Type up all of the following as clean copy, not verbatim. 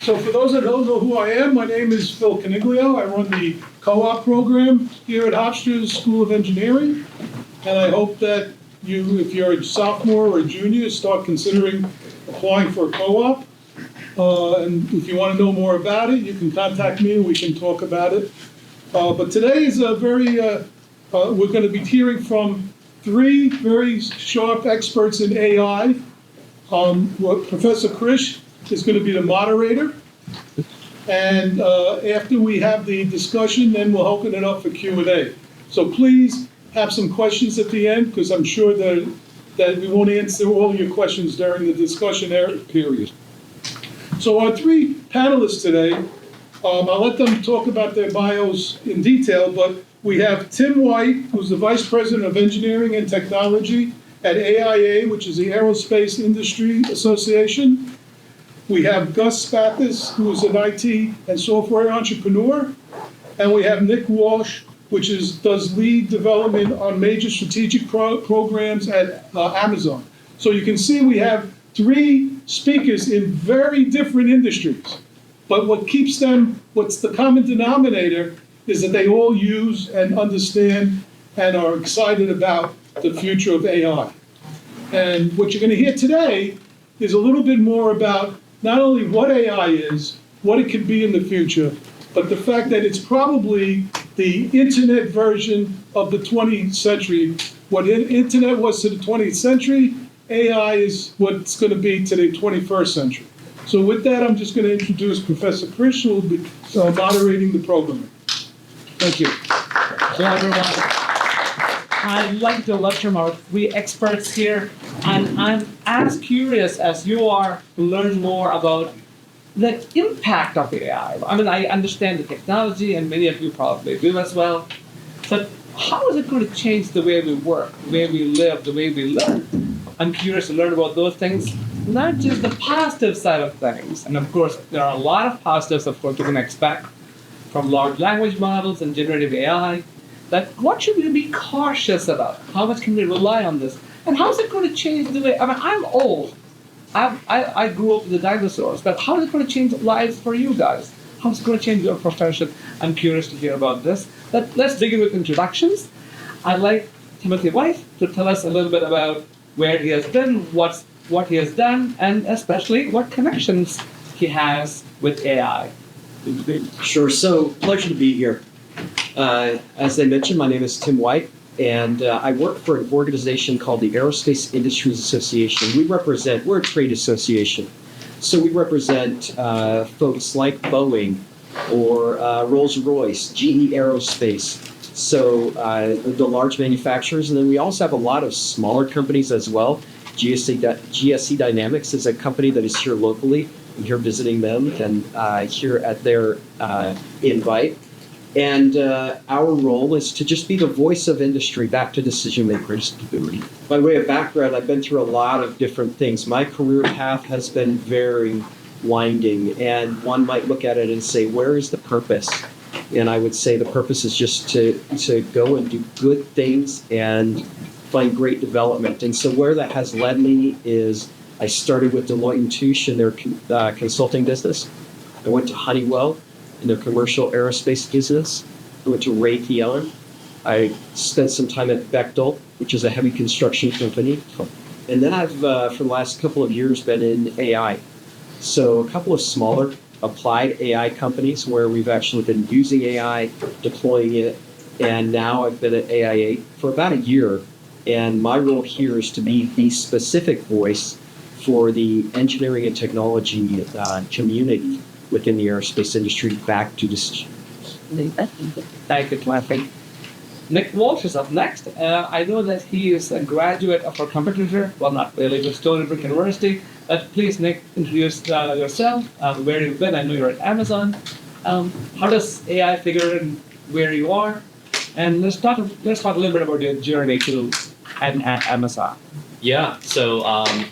So for those that don't know who I am, my name is Phil Caniglio. I run the co-op program here at Hofstra School of Engineering. And I hope that you, if you're a sophomore or a junior, start considering applying for a co-op. And if you want to know more about it, you can contact me and we can talk about it. But today is a very, we're going to be hearing from three very sharp experts in AI. Professor Krish is going to be the moderator. And after we have the discussion, then we'll open it up for Q&A. So please have some questions at the end, because I'm sure that we won't answer all your questions during the discussion period. So our three panelists today, I'll let them talk about their bios in detail, but we have Tim White, who's the Vice President of Engineering and Technology at AIA, which is the Aerospace Industry Association. We have Gus Spathis, who's an IT and software entrepreneur. And we have Nick Walsh, which does lead development on major strategic programs at Amazon. So you can see we have three speakers in very different industries. But what keeps them, what's the common denominator, is that they all use and understand and are excited about the future of AI. And what you're going to hear today is a little bit more about not only what AI is, what it could be in the future, but the fact that it's probably the internet version of the 20th century. What internet was to the 20th century, AI is what it's going to be to the 21st century. So with that, I'm just going to introduce Professor Krish, who will be moderating the program. Thank you. Hello, everyone. I'd like to welcome our three experts here, and I'm as curious as you are to learn more about the impact of AI. I mean, I understand the technology, and many of you probably do as well, but how is it going to change the way we work, the way we live, the way we learn? I'm curious to learn about those things, not just the positive side of things. And of course, there are a lot of positives, of course, you can expect from large language models and generative AI. That what should we be cautious about? How much can we rely on this? And how is it going to change the way? I mean, I'm old. I grew up with the dinosaurs, but how is it going to change lives for you guys? How is it going to change your profession? I'm curious to hear about this. But let's begin with introductions. I'd like Timothy White to tell us a little bit about where he has been, what he has done, and especially what connections he has with AI. Sure. So, pleasure to be here. As I mentioned, my name is Tim White, and I work for an organization called the Aerospace Industries Association. We're a trade association. So we represent folks like Boeing or Rolls-Royce, GE Aerospace, so the large manufacturers. And then we also have a lot of smaller companies as well. GSC Dynamics is a company that is here locally. I'm here visiting them and here at their invite. And our role is to just be the voice of industry back to decision makers. By way of background, I've been through a lot of different things. My career path has been very winding, and one might look at it and say, where is the purpose? And I would say the purpose is just to go and do good things and find great development. And so where that has led me is I started with Deloitte & Touche in their consulting business. I went to Honeywell in their commercial aerospace business. I went to Raytheon. I spent some time at Bechtel, which is a heavy construction company. And then I've, for the last couple of years, been in AI. So a couple of smaller applied AI companies where we've actually been using AI, deploying it, and now I've been at AIA for about a year. And my role here is to be the specific voice for the engineering and technology community within the aerospace industry back to decision. Thank you, Timothy. Nick Walsh is up next. I know that he is a graduate of our competitor, well, not really, but Stony Brook University. Please, Nick, introduce yourself, where you've been. I know you're at Amazon. How does AI figure in where you are? And let's talk a little bit about your journey to at Amazon. Yeah, so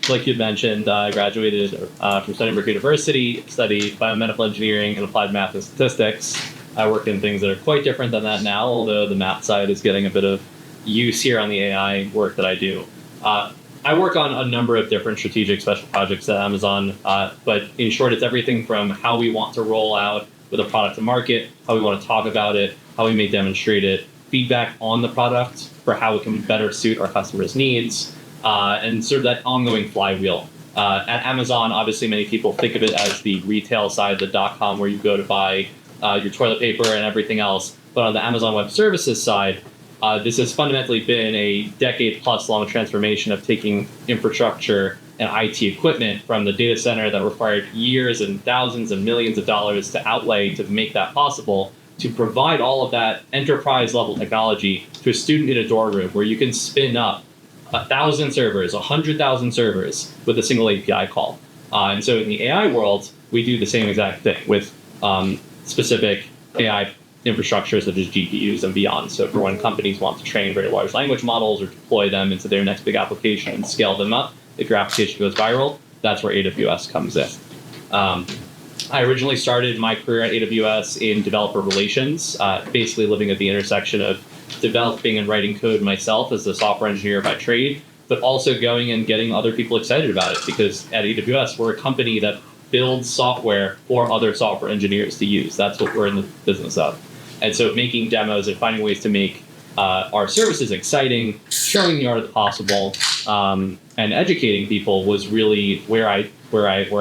like you mentioned, I graduated from Stony Brook University, studied biomedical engineering and applied math and statistics. I work in things that are quite different than that now, although the math side is getting a bit of use here on the AI work that I do. I work on a number of different strategic special projects at Amazon, but in short, it's everything from how we want to roll out with a product to market, how we want to talk about it, how we may demonstrate it, feedback on the product for how it can better suit our customers' needs, and sort of that ongoing flywheel. At Amazon, obviously, many people think of it as the retail side, the .com, where you go to buy your toilet paper and everything else. But on the Amazon Web Services side, this has fundamentally been a decade-plus long transformation of taking infrastructure and IT equipment from the data center that required years and thousands and millions of dollars to outlay to make that possible, to provide all of that enterprise-level technology to a student in a dorm room where you can spin up 1,000 servers, 100,000 servers with a single API call. And so in the AI world, we do the same exact thing with specific AI infrastructure such as GPUs and beyond. So for when companies want to train very large language models or deploy them into their next big application and scale them up, if your application goes viral, that's where AWS comes in. I originally started my career at AWS in developer relations, basically living at the intersection of developing and writing code myself as a software engineer by trade, but also going and getting other people excited about it, because at AWS, we're a company that builds software for other software engineers to use. That's what we're in the business of. And so making demos and finding ways to make our services exciting, showing the art of the possible, and educating people was really where I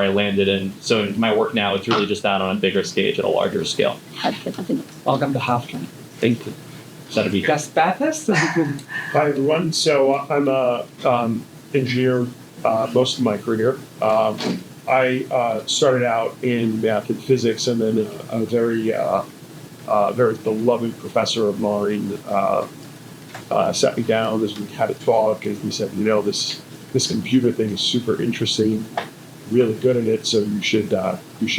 landed. And so in my work now, it's really just that on a bigger stage at a larger scale. Welcome to Hofstra. Thank you. That'd be Gus Spathis. Hi everyone. So I'm a engineer most of my career. I started out in math and physics, and then a very beloved professor of mine sat me down as we had a talk, and he said, this computer thing is super interesting, really good at it, so you should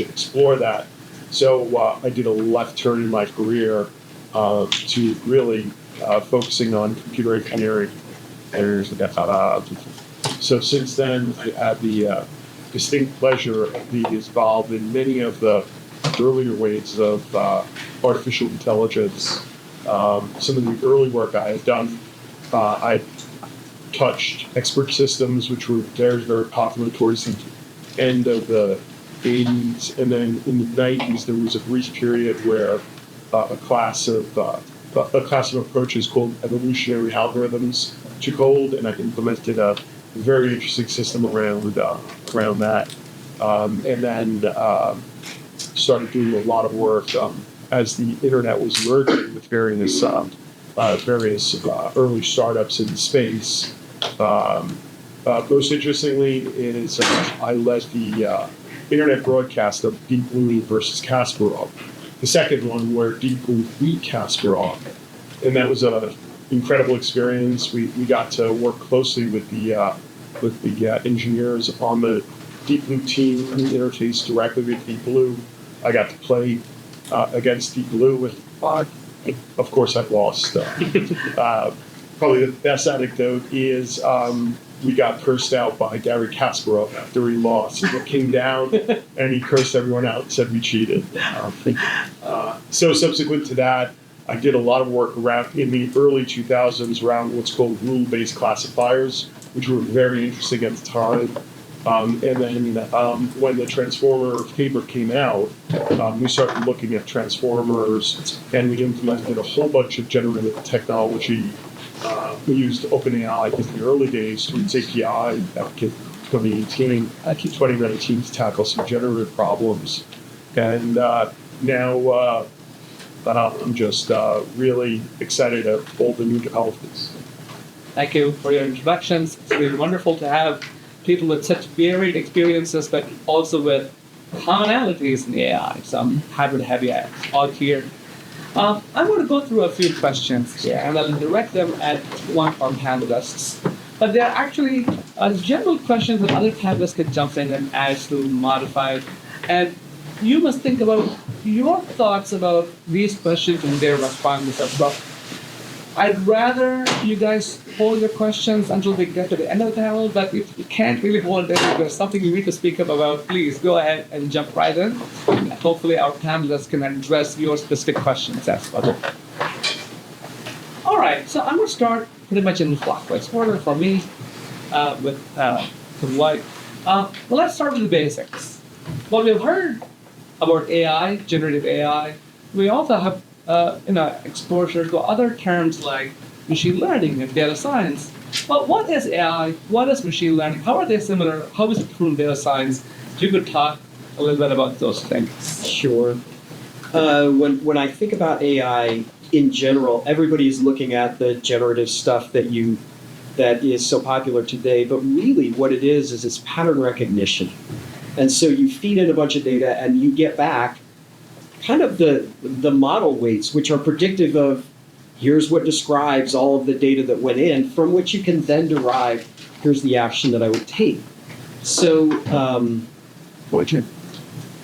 explore that. So I did a left turn in my career to really focusing on computer engineering. So since then, I had the distinct pleasure of being involved in many of the earlier waves of artificial intelligence. Some of the early work I had done, I touched expert systems, which were very, very popular towards the end of the 80s. And then in the 90s, there was a brief period where a class of approaches called evolutionary algorithms took hold, and I implemented a very interesting system around that, and then started doing a lot of work as the internet was emerging with various early startups in the space. Most interestingly is I led the internet broadcast of Deep Blue versus Kasparov, the second one where Deep Blue beat Kasparov, and that was an incredible experience. We got to work closely with the engineers on the Deep Blue team who interfaced directly with Deep Blue. I got to play against Deep Blue, and of course I lost. Probably the best anecdote is we got cursed out by Garry Kasparov after he lost. He came down and he cursed everyone out and said we cheated. So subsequent to that, I did a lot of work around in the early 2000s around what's called rule-based classifiers, which were very interesting at the time. And then when the transformer paper came out, we started looking at transformers, and we implemented a whole bunch of generative technology. We used OpenAI in the early days to its API back in 2018, 2019 to tackle some generative problems. And now I'm just really excited to all the new developments. Thank you for your introductions. It's been wonderful to have people with such varied experiences, but also with commonalities in the AI. So I'm happy to have you all here. I'm going to go through a few questions here, and I'll direct them at one of our panelists. But they're actually general questions that other panelists can jump in and add to, modify. And you must think about your thoughts about these questions and their responses as well. I'd rather you guys hold your questions until we get to the end of the panel, but if you can't really hold it, if there's something you need to speak up about, please go ahead and jump right in. And hopefully our panelists can address your specific questions as well. All right, so I'm going to start pretty much in clockwise order for me. with Tim White. Well, let's start with the basics. Well, we've heard about AI, generative AI. We also have exposure to other terms like machine learning and data science. But what is AI? What is machine learning? How are they similar? How is it from data science? If you could talk a little bit about those things. Sure. When I think about AI in general, everybody's looking at the generative stuff that is so popular today. But really, what it is it's pattern recognition. And so you feed in a bunch of data, and you get back kind of the model weights, which are predictive of here's what describes all of the data that went in, from which you can then derive here's the action that I would take. So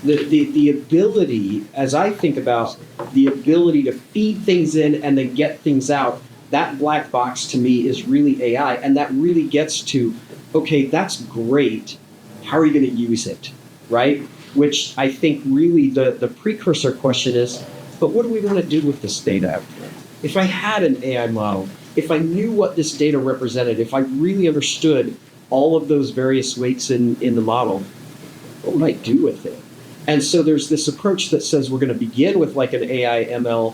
the ability, as I think about the ability to feed things in and then get things out, that black box to me is really AI, and that really gets to, okay, that's great. How are you going to use it, right? Which I think really the precursor question is, but what do we want to do with this data out there? If I had an AI model, if I knew what this data represented, if I really understood all of those various weights in the model, what would I do with it? And so there's this approach that says we're going to begin with like an AI ML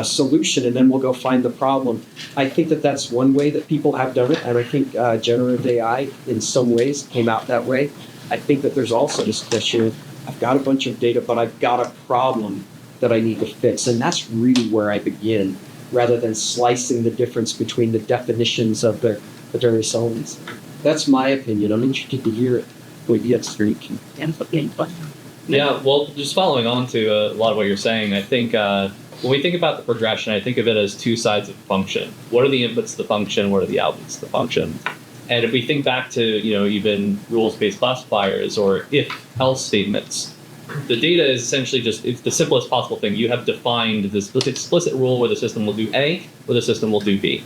solution, and then we'll go find the problem. I think that that's one way that people have done it, and I think generative AI in some ways came out that way. I think that there's also this question of I've got a bunch of data, but I've got a problem that I need to fix, and that's really where I begin, rather than slicing the difference between the definitions of the various elements. That's my opinion. I'm interested to hear it. Yeah, well, just following on to a lot of what you're saying, I think when we think about the progression, I think of it as two sides of the function. What are the inputs to the function? What are the outputs to the function? And if we think back to, even rules-based classifiers or if-else statements, the data is essentially it's the simplest possible thing. You have defined this explicit rule where the system will do A, where the system will do B.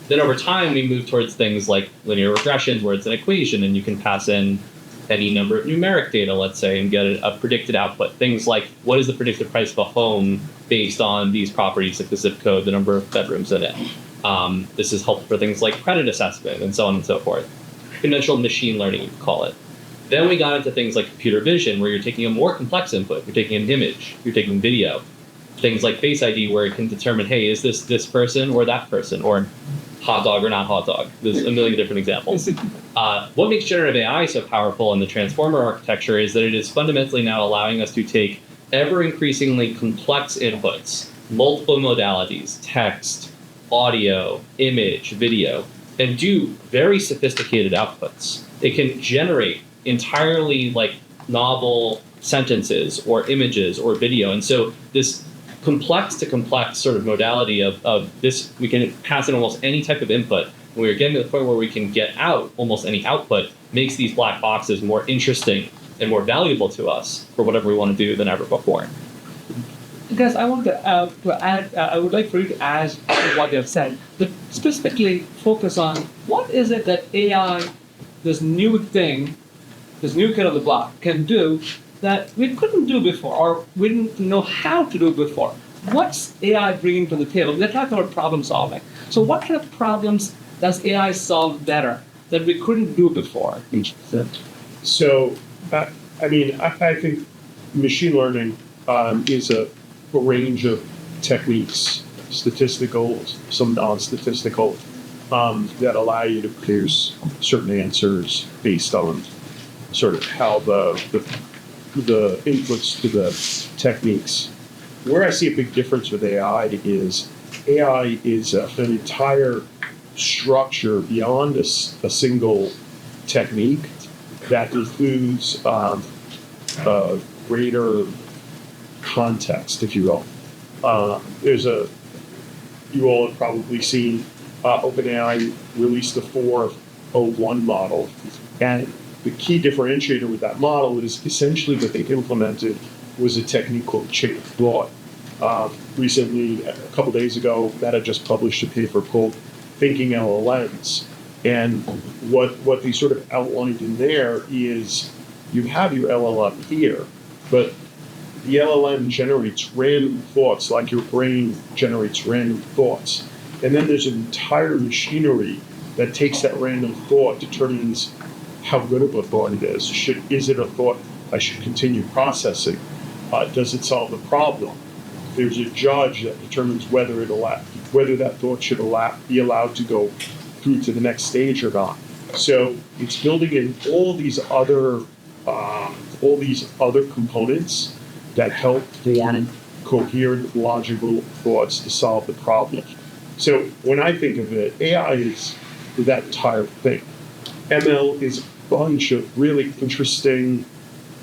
Then over time, we move towards things like linear regressions, where it's an equation, and you can pass in any number of numeric data, let's say, and get a predicted output. Things like, what is the predicted price of a home based on these properties, like the zip code, the number of bedrooms in it. This is helpful for things like credit assessment and so on and so forth. Conventional machine learning, you could call it. Then we got into things like computer vision, where you're taking a more complex input. You're taking an image, you're taking video. Things like Face ID, where it can determine, hey, is this person or that person, or hot dog or not hot dog. There's a million different examples. What makes generative AI so powerful in the transformer architecture is that it is fundamentally now allowing us to take ever increasingly complex inputs, multiple modalities, text, audio, image, video, and do very sophisticated outputs. It can generate entirely novel sentences or images or video. And so this complex to complex sort of modality of this, we can pass in almost any type of input. When we're getting to the point where we can get out almost any output, makes these black boxes more interesting and more valuable to us for whatever we want to do than ever before. Guys, I want to add, I would like for you to add to what you have said, but specifically focus on what is it that AI, this new thing, this new kid on the block, can do that we couldn't do before, or we didn't know how to do before. What's AI bringing to the table? They're talking about problem solving. So what kind of problems does AI solve better that we couldn't do before? So, I think machine learning is a range of techniques, statistical, some non-statistical, that allow you to produce certain answers based on sort of how the inputs to the techniques. Where I see a big difference with AI is an entire structure beyond a single technique that includes greater context, if you will. You all have probably seen OpenAI released the 4.01 model, and the key differentiator with that model is essentially what they implemented was a technique called chain of thought. Recently, a couple days ago, Meta just published a paper called Thinking LLMs. And what they sort of outlined in there is you have your LLM here, but the LLM generates random thoughts like your brain generates random thoughts. And then there's an entire machinery that takes that random thought, determines how good of a thought it is. Is it a thought I should continue processing? Does it solve the problem? There's a judge that determines whether that thought should be allowed to go through to the next stage or not. So it's building in all these other components that help coherent, logical thoughts to solve the problem. So when I think of it, AI is that entire thing. ML is a bunch of really interesting,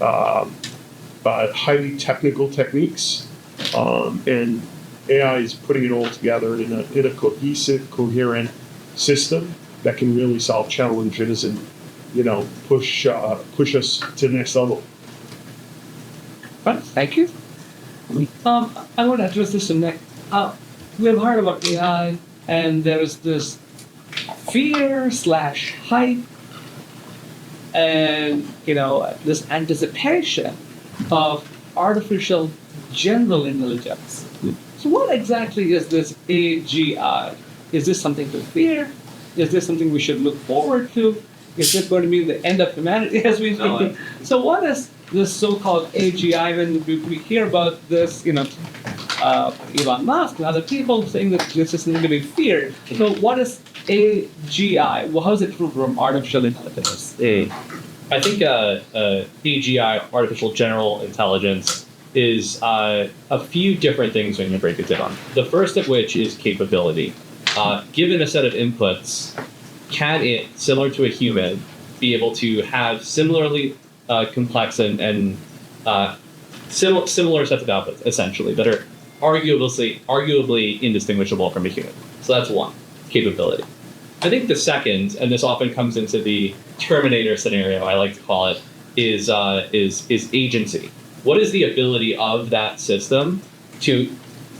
highly technical techniques, and AI is putting it all together in a cohesive, coherent system that can really solve challenges and, push us to the next level. Right, thank you. I want to address this next. We've heard about AI, and there's this fear/hype, and this anticipation of artificial general intelligence. So, what exactly is this AGI? Is this something to fear? Is this something we should look forward to? Is this going to be the end of humanity as we know it? So, what is this so-called AGI? When we hear about this, Elon Musk and other people saying that this is going to be feared. So, what is AGI? Well, how is it different from artificial intelligence? I think AGI, artificial general intelligence, is a few different things when you break it down. The first of which is capability. Given a set of inputs, can it, similar to a human, be able to have similarly complex and similar sets of outputs, essentially, that are arguably indistinguishable from a human? So that's one, capability. I think the second, and this often comes into the Terminator scenario, I like to call it, is agency. What is the ability of that system to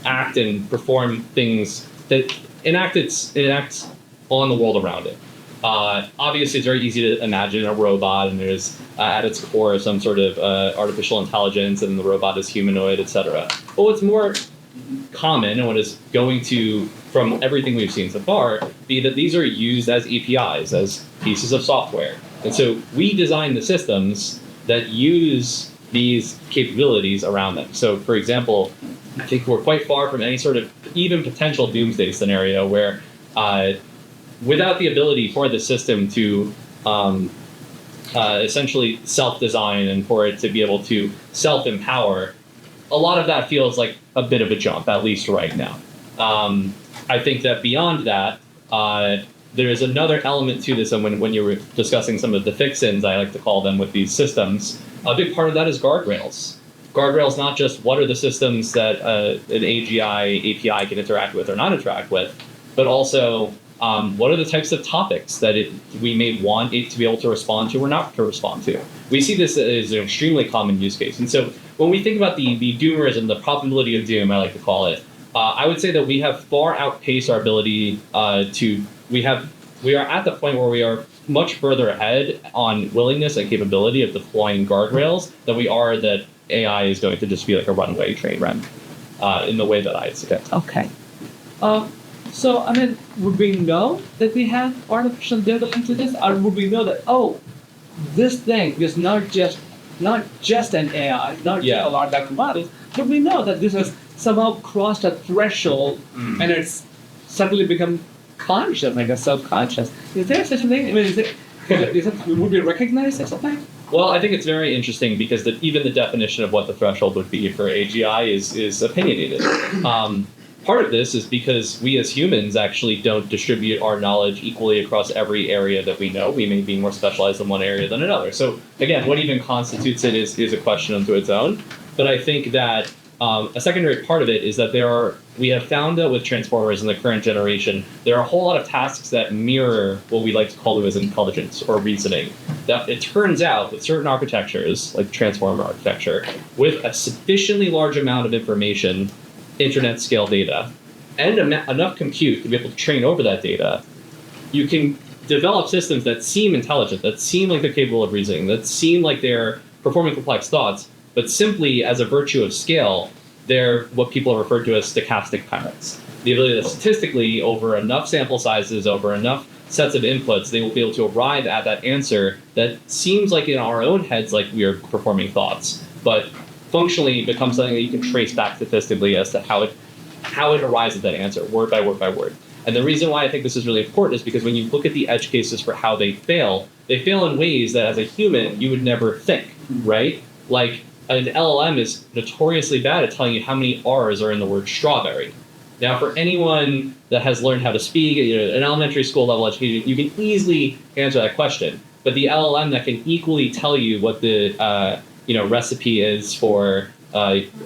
act and perform things that enacts on the world around it? Obviously, it's very easy to imagine a robot, and there's at its core some sort of artificial intelligence, and the robot is humanoid, etc. But what's more common, and what is going to, from everything we've seen so far, be that these are used as APIs, as pieces of software. And so we design the systems that use these capabilities around them. So, for example, I think we're quite far from any sort of even potential doomsday scenario where without the ability for the system to essentially self-design and for it to be able to self-empower, a lot of that feels like a bit of a jump, at least right now. I think that beyond that, there is another element to this, and when you were discussing some of the fix-ins, I like to call them, with these systems, a big part of that is guardrails. Guardrails, not just what are the systems that an AGI API can interact with or not interact with, but also what are the types of topics that we may want it to be able to respond to or not to respond to. We see this as an extremely common use case. And so when we think about the doomerism, the probability of doom, I like to call it, I would say that we have far outpaced our ability we are at the point where we are much further ahead on willingness and capability of deploying guardrails than we are that AI is going to just be like a runaway train wreck in the way that I see it. Okay. So, would we know that we have artificial general intelligence, or would we know that, this thing is not just an AI, not just a large language model, but we know that this has somehow crossed a threshold and it's suddenly become conscious, like a self-conscious. Is there such a thing? Would we recognize such a thing? Well, I think it's very interesting because even the definition of what the threshold would be for AGI is opinionated. Part of this is because we as humans actually don't distribute our knowledge equally across every area that we know. We may be more specialized in one area than another. So again, what even constitutes it is a question unto its own. But I think that a secondary part of it is that we have found that with transformers in the current generation, there are a whole lot of tasks that mirror what we like to call as intelligence or reasoning. That it turns out with certain architectures, like transformer architecture, with a sufficiently large amount of information, internet scale data, and enough compute to be able to train over that data, you can develop systems that seem intelligent, that seem like they're capable of reasoning, that seem like they're performing complex thoughts, but simply as a virtue of scale, they're what people refer to as stochastic parrots. The ability to statistically, over enough sample sizes, over enough sets of inputs, they will be able to arrive at that answer that seems like in our own heads like we are performing thoughts, but functionally becomes something that you can trace back statistically as to how it arrives at that answer, word by word by word. And the reason why I think this is really important is because when you look at the edge cases for how they fail in ways that as a human you would never think, right? Like an LLM is notoriously bad at telling you how many R's are in the word strawberry. Now, for anyone that has learned how to speak, an elementary school level education, you can easily answer that question. But the LLM that can equally tell you what the recipe is for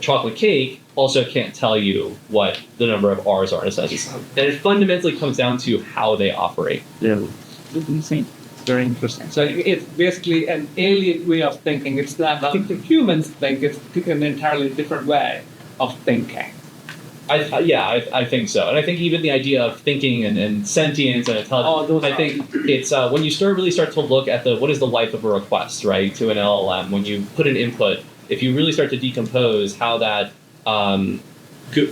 chocolate cake also can't tell you what the number of R's are in a sentence. And it fundamentally comes down to how they operate. Yeah. Very interesting. So it's basically an alien way of thinking. It's not like the humans think, it's an entirely different way of thinking. I think so. And I think even the idea of thinking and sentience and intelligence, I think it's when you really start to look at what is the life of a request, right, to an LLM, when you put an input, if you really start to decompose how that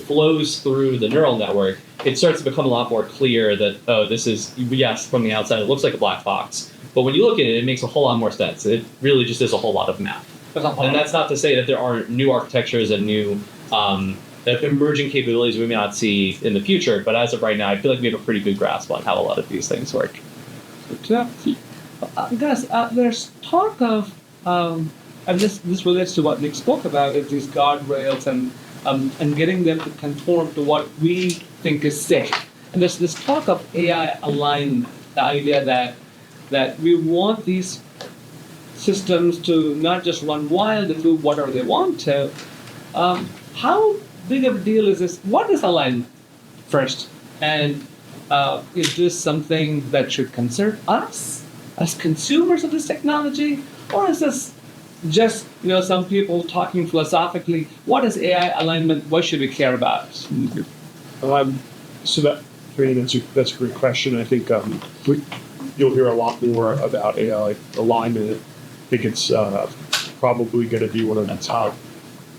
flows through the neural network, it starts to become a lot more clear that, this is, yes, from the outside, it looks like a black box. But when you look at it, it makes a whole lot more sense. It really just is a whole lot of math. And that's not to say that there aren't new architectures and new emerging capabilities we may not see in the future, but as of right now, I feel like we have a pretty good grasp on how a lot of these things work. Gus, there's talk of, and this relates to what Nick spoke about, is these guardrails and getting them to conform to what we think is safe. And there's this talk of AI alignment, the idea that we want these systems to not just run wild and do whatever they want to. How big of a deal is this? What is alignment first? And is this something that should concern us as consumers of this technology? Or is this just some people talking philosophically? What is AI alignment? What should we care about? So that's a great question. I think you'll hear a lot more about AI alignment. I think it's probably going to be one of the top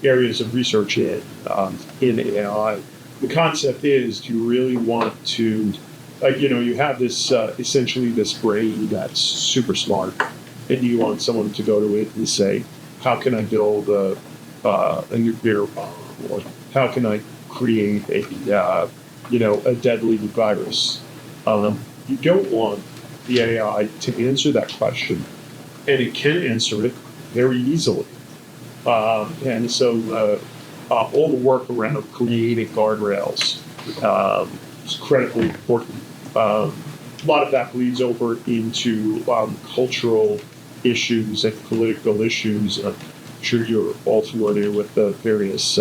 areas of research in AI. The concept is, do you really want to, you have this essentially this brain that's super smart, and you want someone to go to it and say, how can I build a nuclear bomb, or how can I create a deadly virus? You don't want the AI to answer that question, and it can answer it very easily. And so all the work around creating guardrails is critically important. A lot of that bleeds over into cultural issues and political issues. I'm sure you're all familiar with the various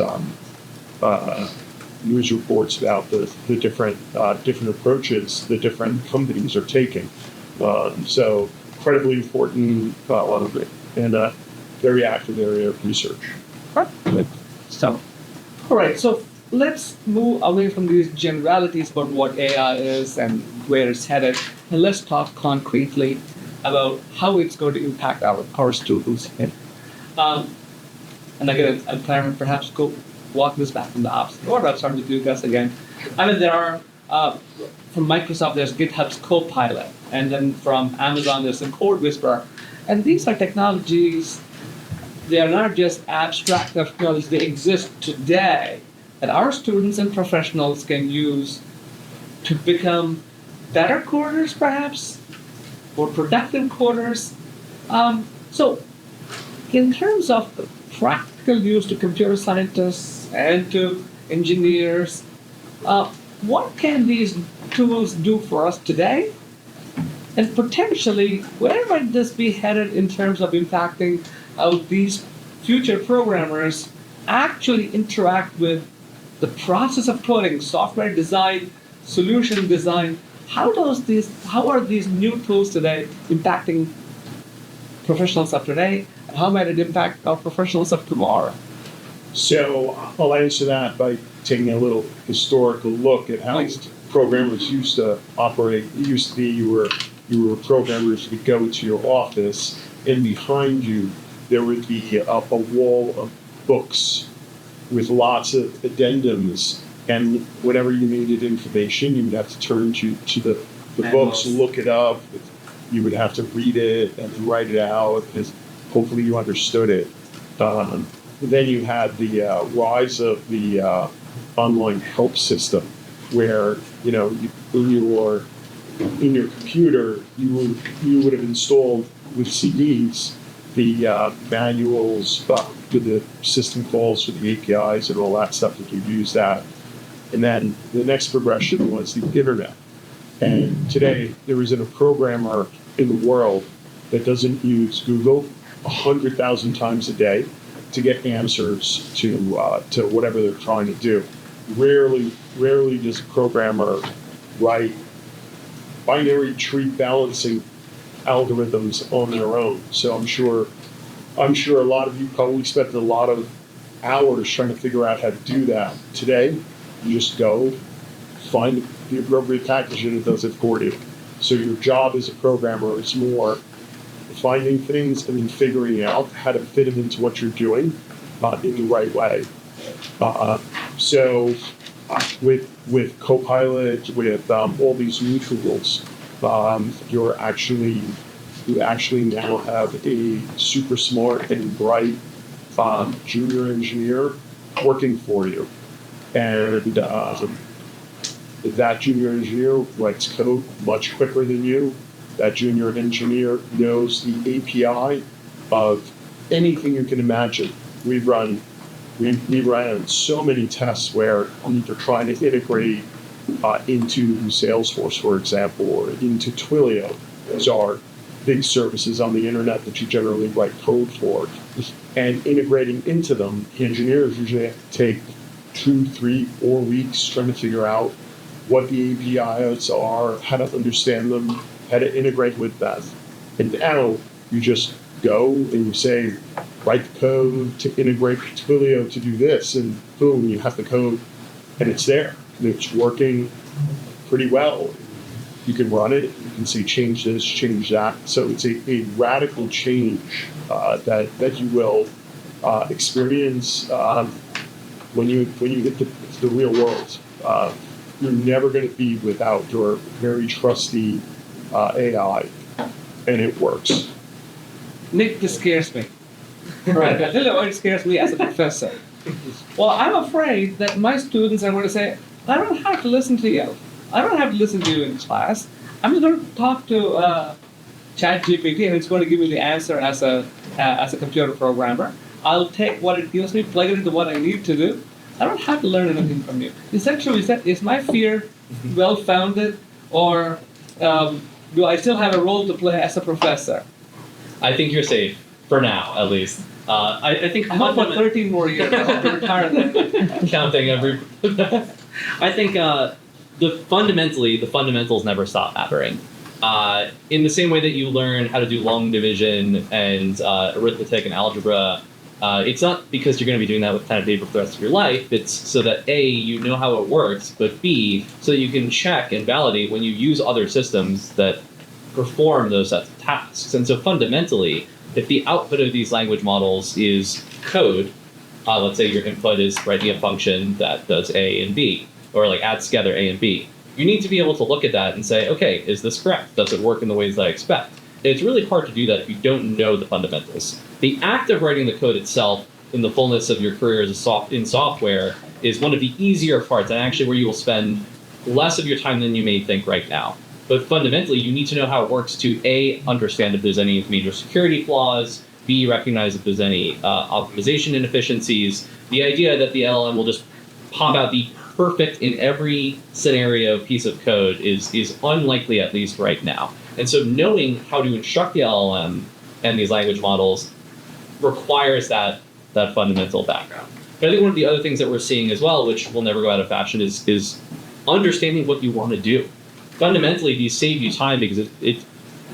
news reports about the different approaches the different companies are taking. So incredibly important, and a very active area of research. So, all right. So let's move away from these generalities about what AI is and where it's headed, and let's talk concretely about how it's going to impact our students. And again, I'm planning perhaps go walk this back from the opposite order. I'll start with you guys again. I mean, there are from Microsoft, there's GitHub's Copilot, and then from Amazon, there's the Code Whisperer, and these are technologies. They are not just abstract technologies, they exist today that our students and professionals can use to become better coders, perhaps, or productive coders. So, in terms of practical use to computer scientists and to engineers, what can these tools do for us today? And potentially, where might this be headed in terms of impacting how these future programmers actually interact with the process of coding, software design, solution design? How are these new tools today impacting professionals of today, and how might it impact our professionals of tomorrow? So I'll answer that by taking a little historical look at how programmers used to operate. It used to be you were programmers who would go to your office, and behind you there would be a wall of books with lots of addendums, and whenever you needed information, you would have to turn to the The books, look it up. You would have to read it and then write it out because hopefully you understood it. Then you had the rise of the online help system, where in your computer you would have installed with CDs the manuals to the system calls for the APIs and all that stuff that you use that. And then the next progression was the internet. And today there isn't a programmer in the world that doesn't use Google 100,000 times a day to get answers to whatever they're trying to do. Rarely does a programmer write binary tree balancing algorithms on their own. So I'm sure a lot of you probably spent a lot of hours trying to figure out how to do that. Today, you just go find the appropriate package and it does it for you. So your job as a programmer is more finding things and then figuring out how to fit them into what you're doing in the right way. So with Copilot, with all these new tools, you actually now have a super smart and bright junior engineer working for you. And that junior engineer writes code much quicker than you. That junior engineer knows the API of anything you can imagine. We ran so many tests where you're trying to integrate into Salesforce, for example, or into Twilio. Those are big services on the internet that you generally write code for. And integrating into them, the engineers usually have to take 2, 3, 4 weeks trying to figure out what the APIs are, how to understand them, how to integrate with that. And now you just go and you say, write the code to integrate Twilio to do this, and boom, you have the code, and it's there. And it's working pretty well. You can run it, you can say change this, change that. So it's a radical change that you will experience when you hit the real world. You're never going to be without your very trusty AI, and it works. Nick, this scares me. Right. I tell you what it scares me as a professor. Well, I'm afraid that my students are going to say, I don't have to listen to you. I don't have to listen to you in class. I'm just going to talk to ChatGPT, and it's going to give me the answer as a computer programmer. I'll take what it gives me, plug it into what I need to do. I don't have to learn anything from you. Essentially, is my fear well-founded, or do I still have a role to play as a professor? I think you're safe, for now, at least. I think I'm up for 13 more years. I'll retire then. counting every. I think the fundamentals never stop mattering. In the same way that you learn how to do long division and arithmetic and algebra, it's not because you're going to be doing that with pen and paper for the rest of your life. It's so that A, you know how it works, but B, so that you can check and validate when you use other systems that perform those sets of tasks. And so fundamentally, if the output of these language models is code, let's say your input is writing a function that does A and B, or like adds together A and B, you need to be able to look at that and say, okay, is this correct? Does it work in the ways that I expect? It's really hard to do that if you don't know the fundamentals. The act of writing the code itself in the fullness of your career as in software is one of the easier parts, and actually where you will spend less of your time than you may think right now. But fundamentally, you need to know how it works to A, understand if there's any major security flaws, B, recognize if there's any optimization inefficiencies. The idea that the LLM will just pop out the perfect in every scenario piece of code is unlikely, at least right now. And so knowing how to instruct the LLM and these language models requires that fundamental background. But I think one of the other things that we're seeing as well, which will never go out of fashion, is understanding what you want to do. Fundamentally, these save you time because it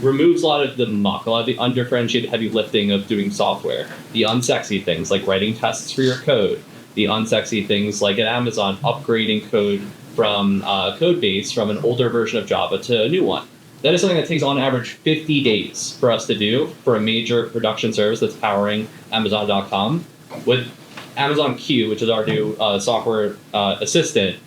removes a lot of the muck, a lot of the undifferentiated heavy lifting of doing software, the unsexy things like writing tests for your code, the unsexy things like at Amazon upgrading code from code base from an older version of Java to a new one. That is something that takes on average 50 days for us to do for a major production service that's powering Amazon.com. With Amazon Q, which is our new software assistant,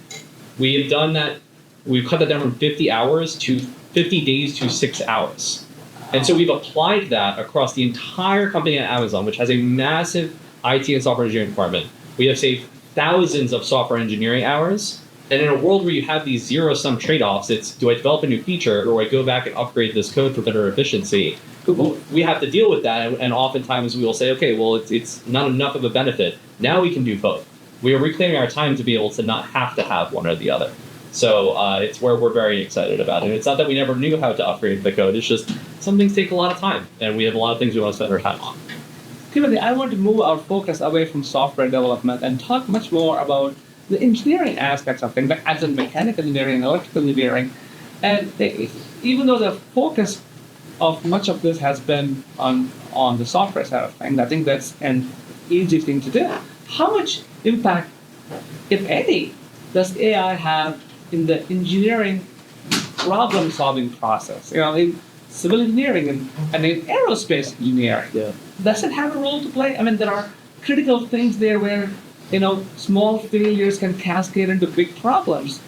we have done that. We've cut that down from 50 hours to 50 days to 6 hours. And so we've applied that across the entire company at Amazon, which has a massive IT and software engineering department. We have saved thousands of software engineering hours. And in a world where you have these zero-sum trade-offs, it's do I develop a new feature or do I go back and upgrade this code for better efficiency? We have to deal with that, and oftentimes we will say, okay, well, it's not enough of a benefit. Now we can do both. We are reclaiming our time to be able to not have to have one or the other. So it's where we're very excited about it. It's not that we never knew how to upgrade the code. It's just some things take a lot of time, and we have a lot of things we want to spend our time on. Timothy, I want to move our focus away from software development and talk much more about the engineering aspects of things, like as in mechanical engineering, electrical engineering. And even though the focus of much of this has been on the software side of things, I think that's an easy thing to do. How much impact, if any, does AI have in the engineering problem-solving process? In civil engineering and in aerospace engineering, does it have a role to play? I mean, there are critical things there where small failures can cascade into big problems.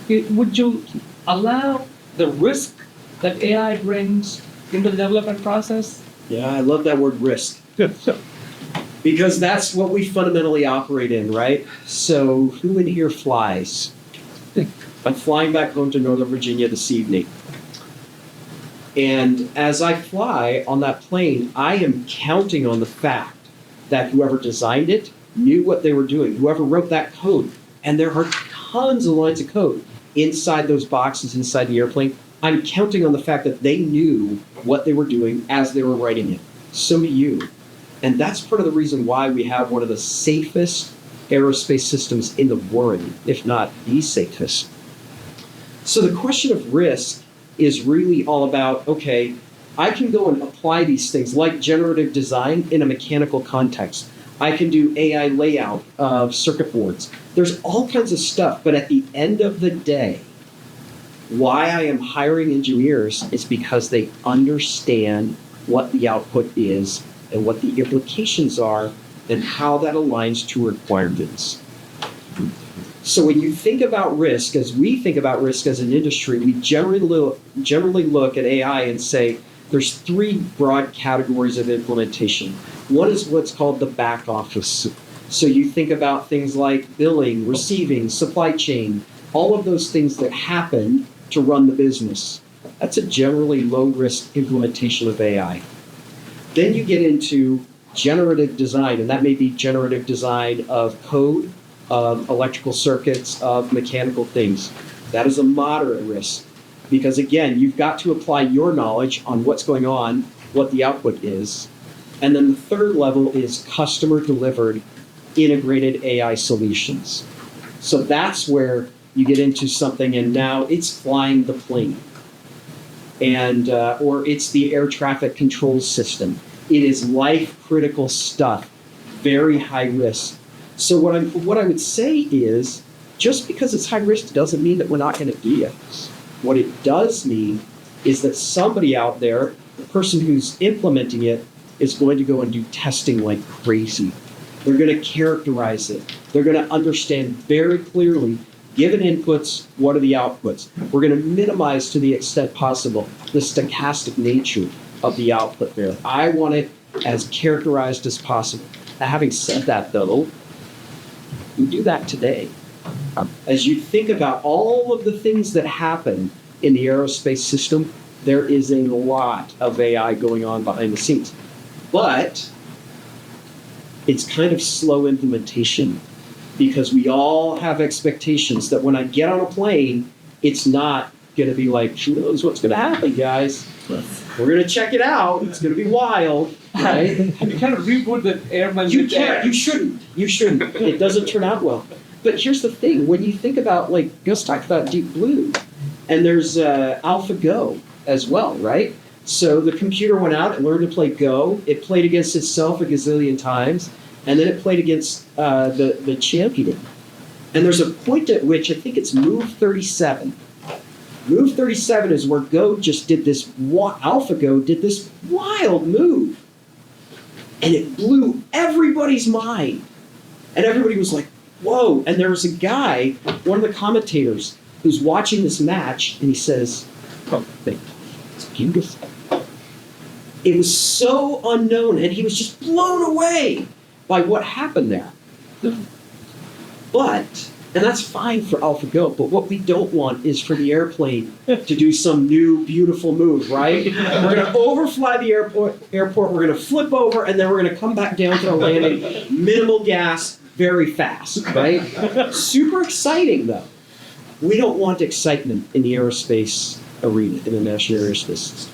Would you allow the risk that AI brings into the development process? Yeah, I love that word risk. Good. So, Because that's what we fundamentally operate in, right? So who in here flies? I'm flying back home to Northern Virginia this evening. And as I fly on that plane, I am counting on the fact that whoever designed it knew what they were doing, whoever wrote that code. And there are tons of lines of code inside those boxes, inside the airplane. I'm counting on the fact that they knew what they were doing as they were writing it. So do you. And that's part of the reason why we have one of the safest aerospace systems in the world, if not the safest. So the question of risk is really all about, okay, I can go and apply these things like generative design in a mechanical context. I can do AI layout of circuit boards. There's all kinds of stuff, but at the end of the day, why I am hiring engineers is because they understand what the output is and what the implications are and how that aligns to requirements. So when you think about risk, as we think about risk as an industry, we generally look at AI and say there's three broad categories of implementation. One is what's called the back office. So you think about things like billing, receiving, supply chain, all of those things that happen to run the business. That's a generally low-risk implementation of AI. Then you get into generative design, and that may be generative design of code, of electrical circuits, of mechanical things. That is a moderate risk because, again, you've got to apply your knowledge on what's going on, what the output is. And then the third level is customer-delivered integrated AI solutions. So that's where you get into something, and now it's flying the plane, and or it's the air traffic control system. It is life-critical stuff, very high risk. So what I would say is, just because it's high risk doesn't mean that we're not going to do it. What it does mean is that somebody out there, the person who's implementing it, is going to go and do testing like crazy. They're going to characterize it. They're going to understand very clearly, given inputs, what are the outputs? We're going to minimize to the extent possible the stochastic nature of the output there. I want it as characterized as possible. Now, having said that, though, you do that today. As you think about all of the things that happen in the aerospace system, there is a lot of AI going on behind the scenes. But it's kind of slow implementation because we all have expectations that when I get on a plane, it's not going to be like, who knows what's going to happen, guys? We're going to check it out. It's going to be wild, right? you kind of reboot the airman. You can't. You shouldn't. You shouldn't. It doesn't turn out well. But here's the thing. When you think about, like, Gus talked about Deep Blue, and there's AlphaGo as well, right? So the computer went out and learned to play Go. It played against itself a gazillion times, and then it played against the champion. And there's a point at which I think it's move 37. Move 37 is where Go just did this, AlphaGo did this wild move. And it blew everybody's mind. And everybody was like, whoa. And there was a guy, one of the commentators, who's watching this match, and he says, thing. It's beautiful. It was so unknown, and he was just blown away by what happened there. But, and that's fine for AlphaGo, but what we don't want is for the airplane to do some new beautiful move, right? We're going to overfly the airport, we're going to flip over, and then we're going to come back down to the landing, minimal gas, very fast, right? Super exciting, though. We don't want excitement in the aerospace arena, in the National Aerospace System.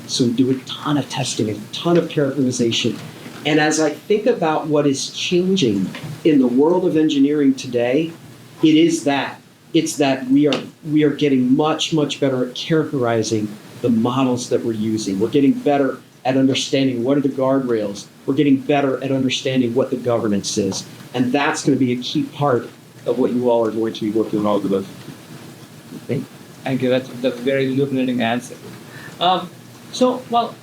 So we do a ton of testing, a ton of characterization. And as I think about what is changing in the world of engineering today, it is that. It's that we are getting much, much better at characterizing the models that we're using. We're getting better at understanding what are the guardrails. We're getting better at understanding what the governance is. And that's going to be a key part of what you all are going to be working on with. Thank you. That's a very illuminating answer. Well,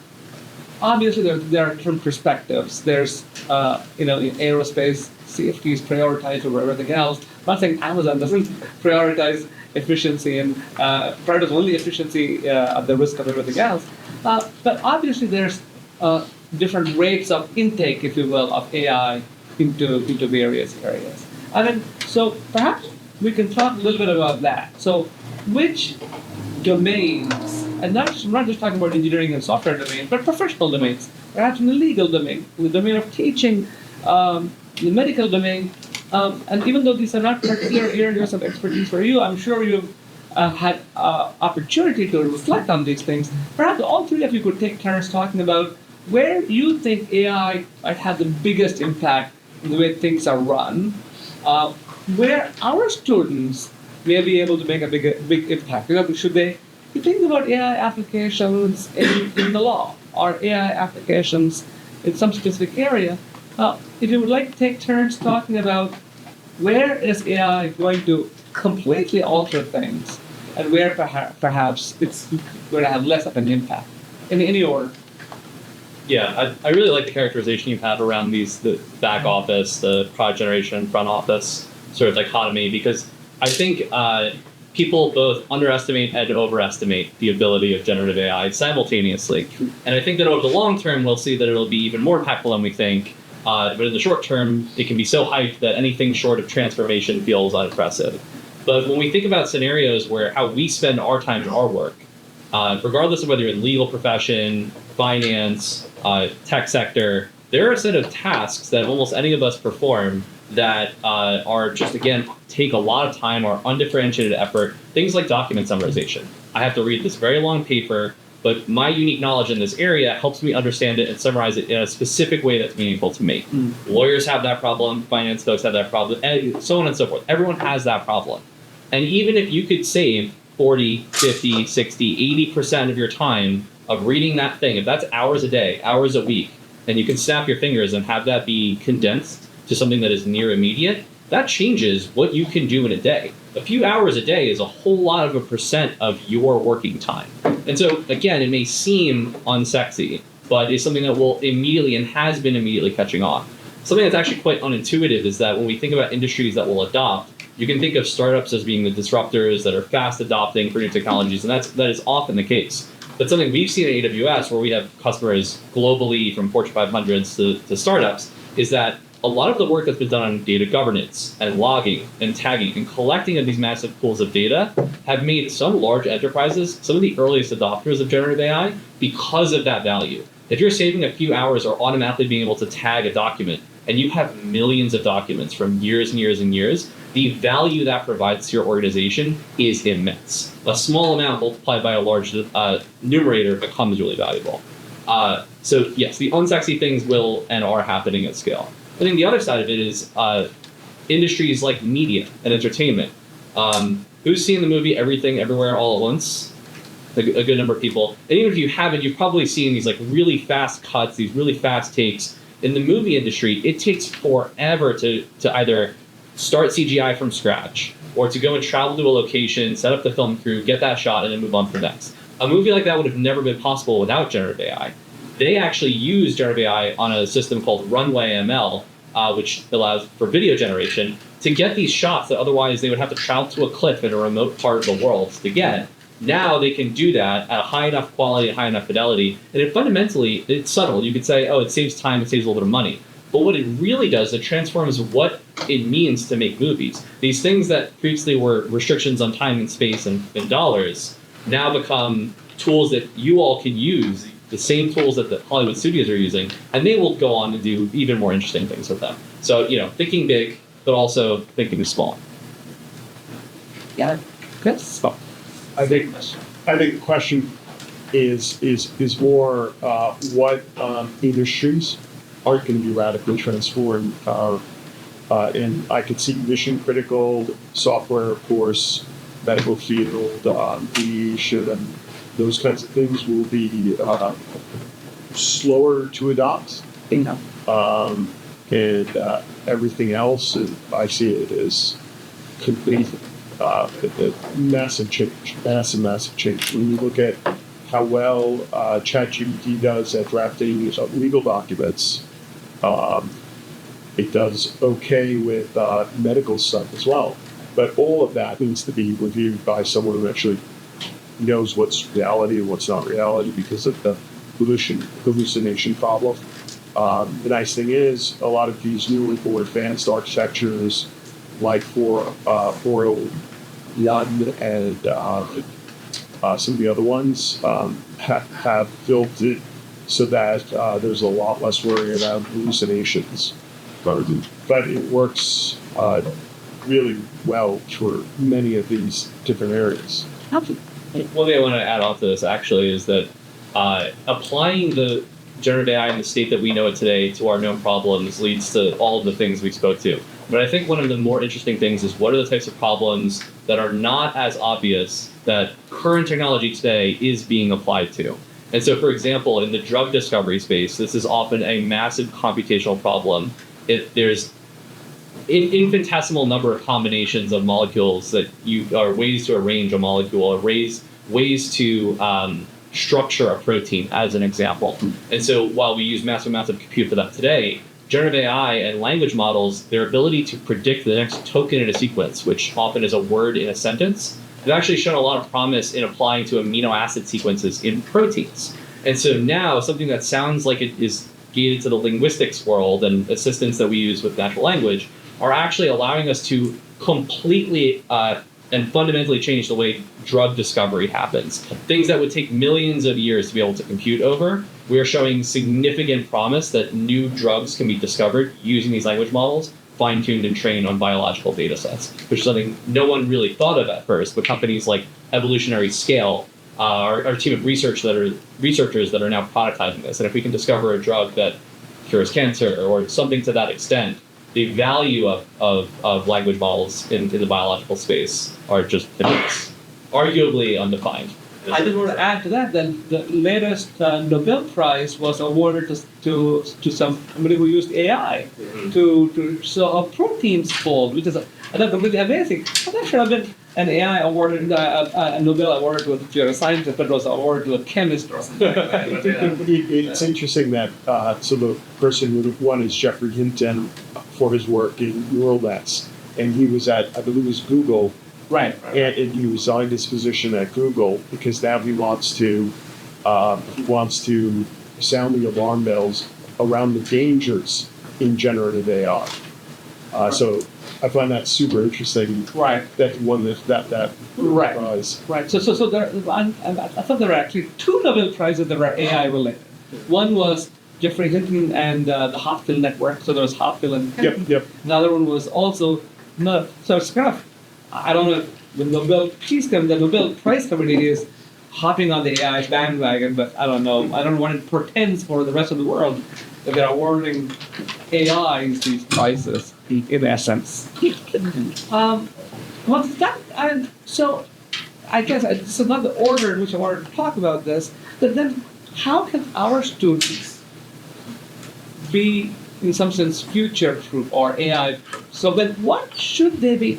obviously there are different perspectives. There's, in aerospace, safety is prioritized over everything else. I'm not saying Amazon doesn't prioritize efficiency and prioritize only efficiency at the risk of everything else. But obviously there's different rates of intake, if you will, of AI into various areas. So perhaps we can talk a little bit about that. So which domains, and not just talking about engineering and software domains, but professional domains, perhaps in the legal domain, the domain of teaching, the medical domain, and even though these are not particular areas of expertise for you, I'm sure you've had opportunity to reflect on these things. Perhaps all three of you could take turns talking about where you think AI might have the biggest impact in the way things are run, where our students may be able to make a big impact. Should they think about AI applications in the law or AI applications in some specific area? If you would like to take turns talking about where is AI going to completely alter things and where perhaps it's going to have less of an impact, in any order. Yeah, I really like the characterization you've had around the back office, the product generation, front office sort of dichotomy, because I think people both underestimate and overestimate the ability of generative AI simultaneously. And I think that over the long term, we'll see that it'll be even more impactful than we think. But in the short term, it can be so hyped that anything short of transformation feels unimpressive. But when we think about scenarios where how we spend our time and our work, regardless of whether you're in legal profession, finance, tech sector, there are a set of tasks that almost any of us perform that are just, again, take a lot of time or undifferentiated effort. Things like document summarization. I have to read this very long paper, but my unique knowledge in this area helps me understand it and summarize it in a specific way that's meaningful to me. Lawyers have that problem, finance folks have that problem, and so on and so forth. Everyone has that problem. And even if you could save 40, 50, 60, 80% of your time of reading that thing, if that's hours a day, hours a week, and you can snap your fingers and have that be condensed to something that is near immediate, that changes what you can do in a day. A few hours a day is a whole lot of a percent of your working time. And so, again, it may seem unsexy, but it's something that will immediately and has been immediately catching on. Something that's actually quite unintuitive is that when we think about industries that will adopt, you can think of startups as being the disruptors that are fast adopting for new technologies, and that is often the case. But something we've seen at AWS, where we have customers globally from Fortune 500s to startups, is that a lot of the work that's been done on data governance and logging and tagging and collecting of these massive pools of data have made some large enterprises some of the earliest adopters of generative AI because of that value. If you're saving a few hours or automatically being able to tag a document, and you have millions of documents from years and years and years, the value that provides to your organization is immense. A small amount multiplied by a large numerator becomes really valuable. So yes, the unsexy things will and are happening at scale. I think the other side of it is industries like media and entertainment. Who's seen the movie Everything Everywhere All at Once? A good number of people. And even if you haven't, you've probably seen these like really fast cuts, these really fast takes. In the movie industry, it takes forever to either start CGI from scratch or to go and travel to a location, set up the film crew, get that shot, and then move on to the next. A movie like that would have never been possible without generative AI. They actually use generative AI on a system called Runway ML, which allows for video generation, to get these shots that otherwise they would have to travel to a cliff in a remote part of the world to get. Now they can do that at a high enough quality and high enough fidelity, and it's subtle. You could say, oh, it saves time, it saves a little bit of money. But what it really does, it transforms what it means to make movies. These things that previously were restrictions on time and space and dollars now become tools that you all can use, the same tools that the Hollywood studios are using, and they will go on to do even more interesting things with them. So, thinking big, but also thinking small. Yeah, good. So, I think the question is more what industries aren't going to be radically transformed, and I could see mission critical software, of course, medical field, aviation, and those kinds of things will be slower to adopt. And everything else, I see it as complete massive change, massive change. When you look at how well ChatGPT does at drafting legal documents, it does okay with medical stuff as well. But all of that needs to be reviewed by someone who actually knows what's reality and what's not reality because of the hallucination problem. The nice thing is a lot of these new more advanced architectures like 401 and some of the other ones have built it so that there's a lot less worry about hallucinations. But it works really well for many of these different areas. One thing I want to add on to this actually is that applying the generative AI in the state that we know it today to our known problems leads to all of the things we spoke to. But I think one of the more interesting things is what are the types of problems that are not as obvious that current technology today is being applied to. And so, for example, in the drug discovery space, this is often a massive computational problem. There's an infinitesimal number of combinations of molecules that are ways to arrange a molecule, or ways to structure a protein, as an example. And so while we use massive amounts of compute for that today, generative AI and language models, their ability to predict the next token in a sequence, which often is a word in a sentence, have actually shown a lot of promise in applying to amino acid sequences in proteins. And so now something that sounds like it is gated to the linguistics world and assistants that we use with natural language are actually allowing us to completely and fundamentally change the way drug discovery happens. Things that would take millions of years to be able to compute over, we are showing significant promise that new drugs can be discovered using these language models, fine-tuned and trained on biological data sets, which is something no one really thought of at first, but companies like Evolutionary Scale, our team of researchers that are now prototyping this. And if we can discover a drug that cures cancer or something to that extent, the value of language models in the biological space are just immense, arguably undefined. I just want to add to that. Then the latest Nobel Prize was awarded to somebody who used AI to solve proteins fold, which is completely amazing. But that should have been an AI awarded, a Nobel awarded to a scientist, but it was awarded to a chemist or something like that. But, It's interesting that so the person who won is Jeffrey Hinton for his work in neural nets, and he was at, I believe it was Google. Right. And he resigned his position at Google because now he wants to sound the alarm bells around the dangers in generative AI. So I find that super interesting. Right. That he won that Right. prize. Right. So there, I thought there were actually two Nobel Prizes that were AI related. One was Jeffrey Hinton and the Hopkins network. So there was Hopkins and Hinton. Yep. Another one was also so it's kind of, I don't know if the Nobel Prize Committee is hopping on the AI bandwagon, but I don't know. I don't know what it portends for the rest of the world that they're awarding AIs these prizes, in essence. Well, so I guess this is not the order in which I wanted to talk about this, but then how can our students be, in some sense, future-proof or AI? So then what should they be?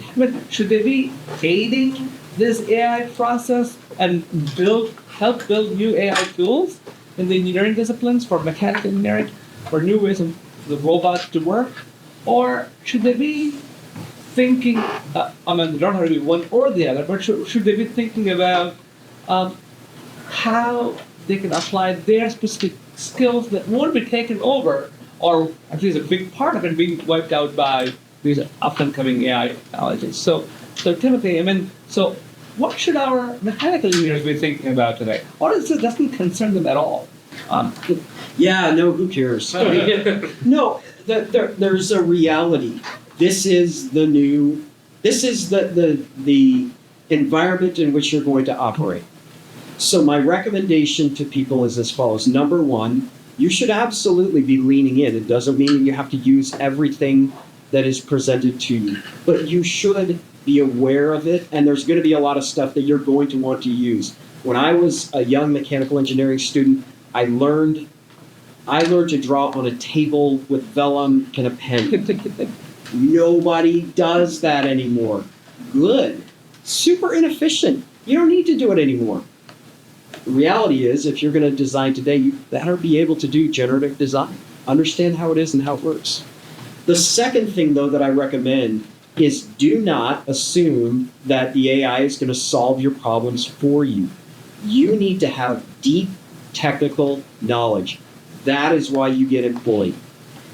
Should they be aiding this AI process and help build new AI tools in the engineering disciplines for mechanical engineering, for new ways of the robots to work? Or should they be thinking, they don't have to be one or the other, but should they be thinking about how they can apply their specific skills that won't be taken over, or at least a big part of it being wiped out by these up-and-coming AI technologies. So Timothy, I mean, so what should our mechanical engineers be thinking about today? Or is it doesn't concern them at all? Yeah, no, who cares? No, there's a reality. This is the new, this is the environment in which you're going to operate. So my recommendation to people is as follows. Number one, you should absolutely be leaning in. It doesn't mean you have to use everything that is presented to you, but you should be aware of it, and there's going to be a lot of stuff that you're going to want to use. When I was a young mechanical engineering student, I learned to draw on a table with vellum and a pen. Nobody does that anymore. Good. Super inefficient. You don't need to do it anymore. The reality is, if you're going to design today, you better be able to do generative design. Understand how it is and how it works. The second thing, though, that I recommend is do not assume that the AI is going to solve your problems for you. You need to have deep technical knowledge. That is why you get employed.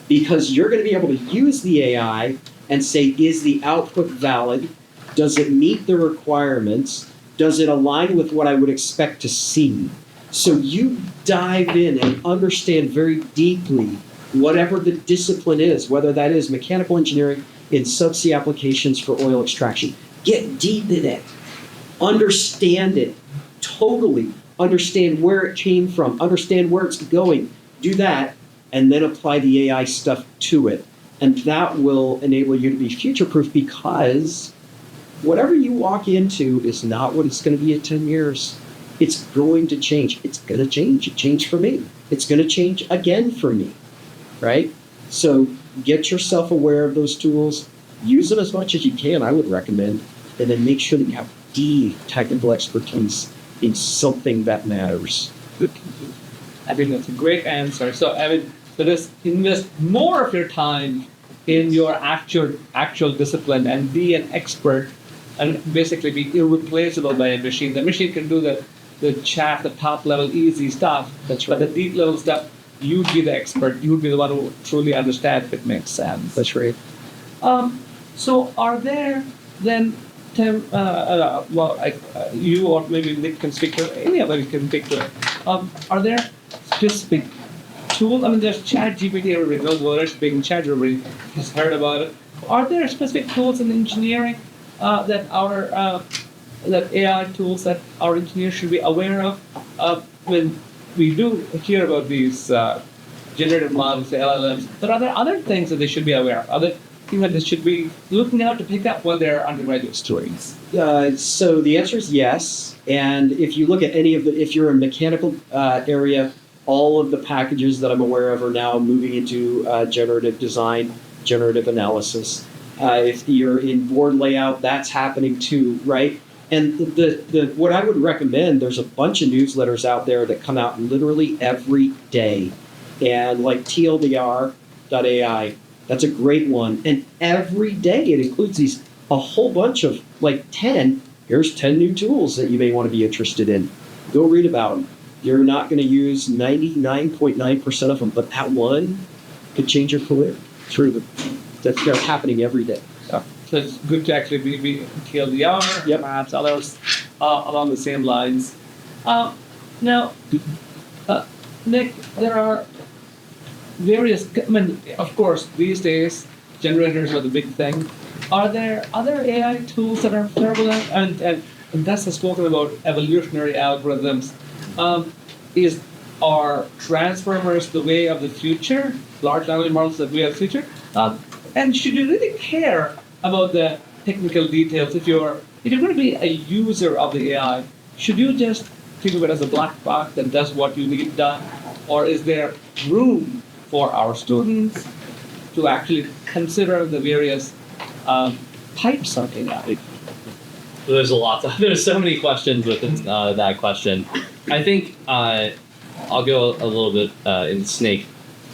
Because you're going to be able to use the AI and say, is the output valid? Does it meet the requirements? Does it align with what I would expect to see? So you dive in and understand very deeply whatever the discipline is, whether that is mechanical engineering in subsea applications for oil extraction. Get deep in it. Understand it totally. Understand where it came from. Understand where it's going. Do that, and then apply the AI stuff to it. And that will enable you to be future-proof, because whatever you walk into is not what it's going to be in 10 years. It's going to change. It's going to change. It changed for me. It's going to change again for me, right? So get yourself aware of those tools. Use them as much as you can, I would recommend. And then make sure that you have deep technical expertise in something that matters. I think that's a great answer. So I mean, so just invest more of your time in your actual discipline and be an expert, and basically be irreplaceable by a machine. The machine can do the chat, the top level easy stuff. That's But right. the deep level stuff, you'd be the expert. You'd be the one who truly understands if it makes sense. That's right. So are there then, Tim, you or maybe Nick can speak to it, any of us can speak to it. Are there specific tools? I mean, there's ChatGPT, everybody knows what it's being chat, everybody has heard about it. Are there specific tools in engineering that AI tools that our engineers should be aware of? When we do hear about these generative models, the LLMs, but are there other things that they should be aware of? Other things that they should be looking out to pick up when they're undergraduate students? So the answer is yes. And if you look at any of if you're in mechanical area, all of the packages that I'm aware of are now moving into generative design, generative analysis. If you're in board layout, that's happening too, right? And the what I would recommend, there's a bunch of newsletters out there that come out literally every day. And like TLDR.ai, that's a great one. And every day it includes a whole bunch of like 10. Here's 10 new tools that you may want to be interested in. Go read about them. You're not going to use 99.9% of them, but that one could change your career. That's happening every day. So it's good to actually be TLDR, Yep. perhaps others along the same lines. Now, Nick, there are various, I mean, of course, these days, generators are the big thing. Are there other AI tools that are prevalent? And Gus has spoken about evolutionary algorithms. Are transformers the way of the future? Large language models the way of the future? And should you really care about the technical details? If you're going to be a user of the AI, should you just think of it as a black box that does what you need done? Or is there room for our students to actually consider the various types of AI? There's a lot. There's so many questions within that question. I think I'll go a little bit in snake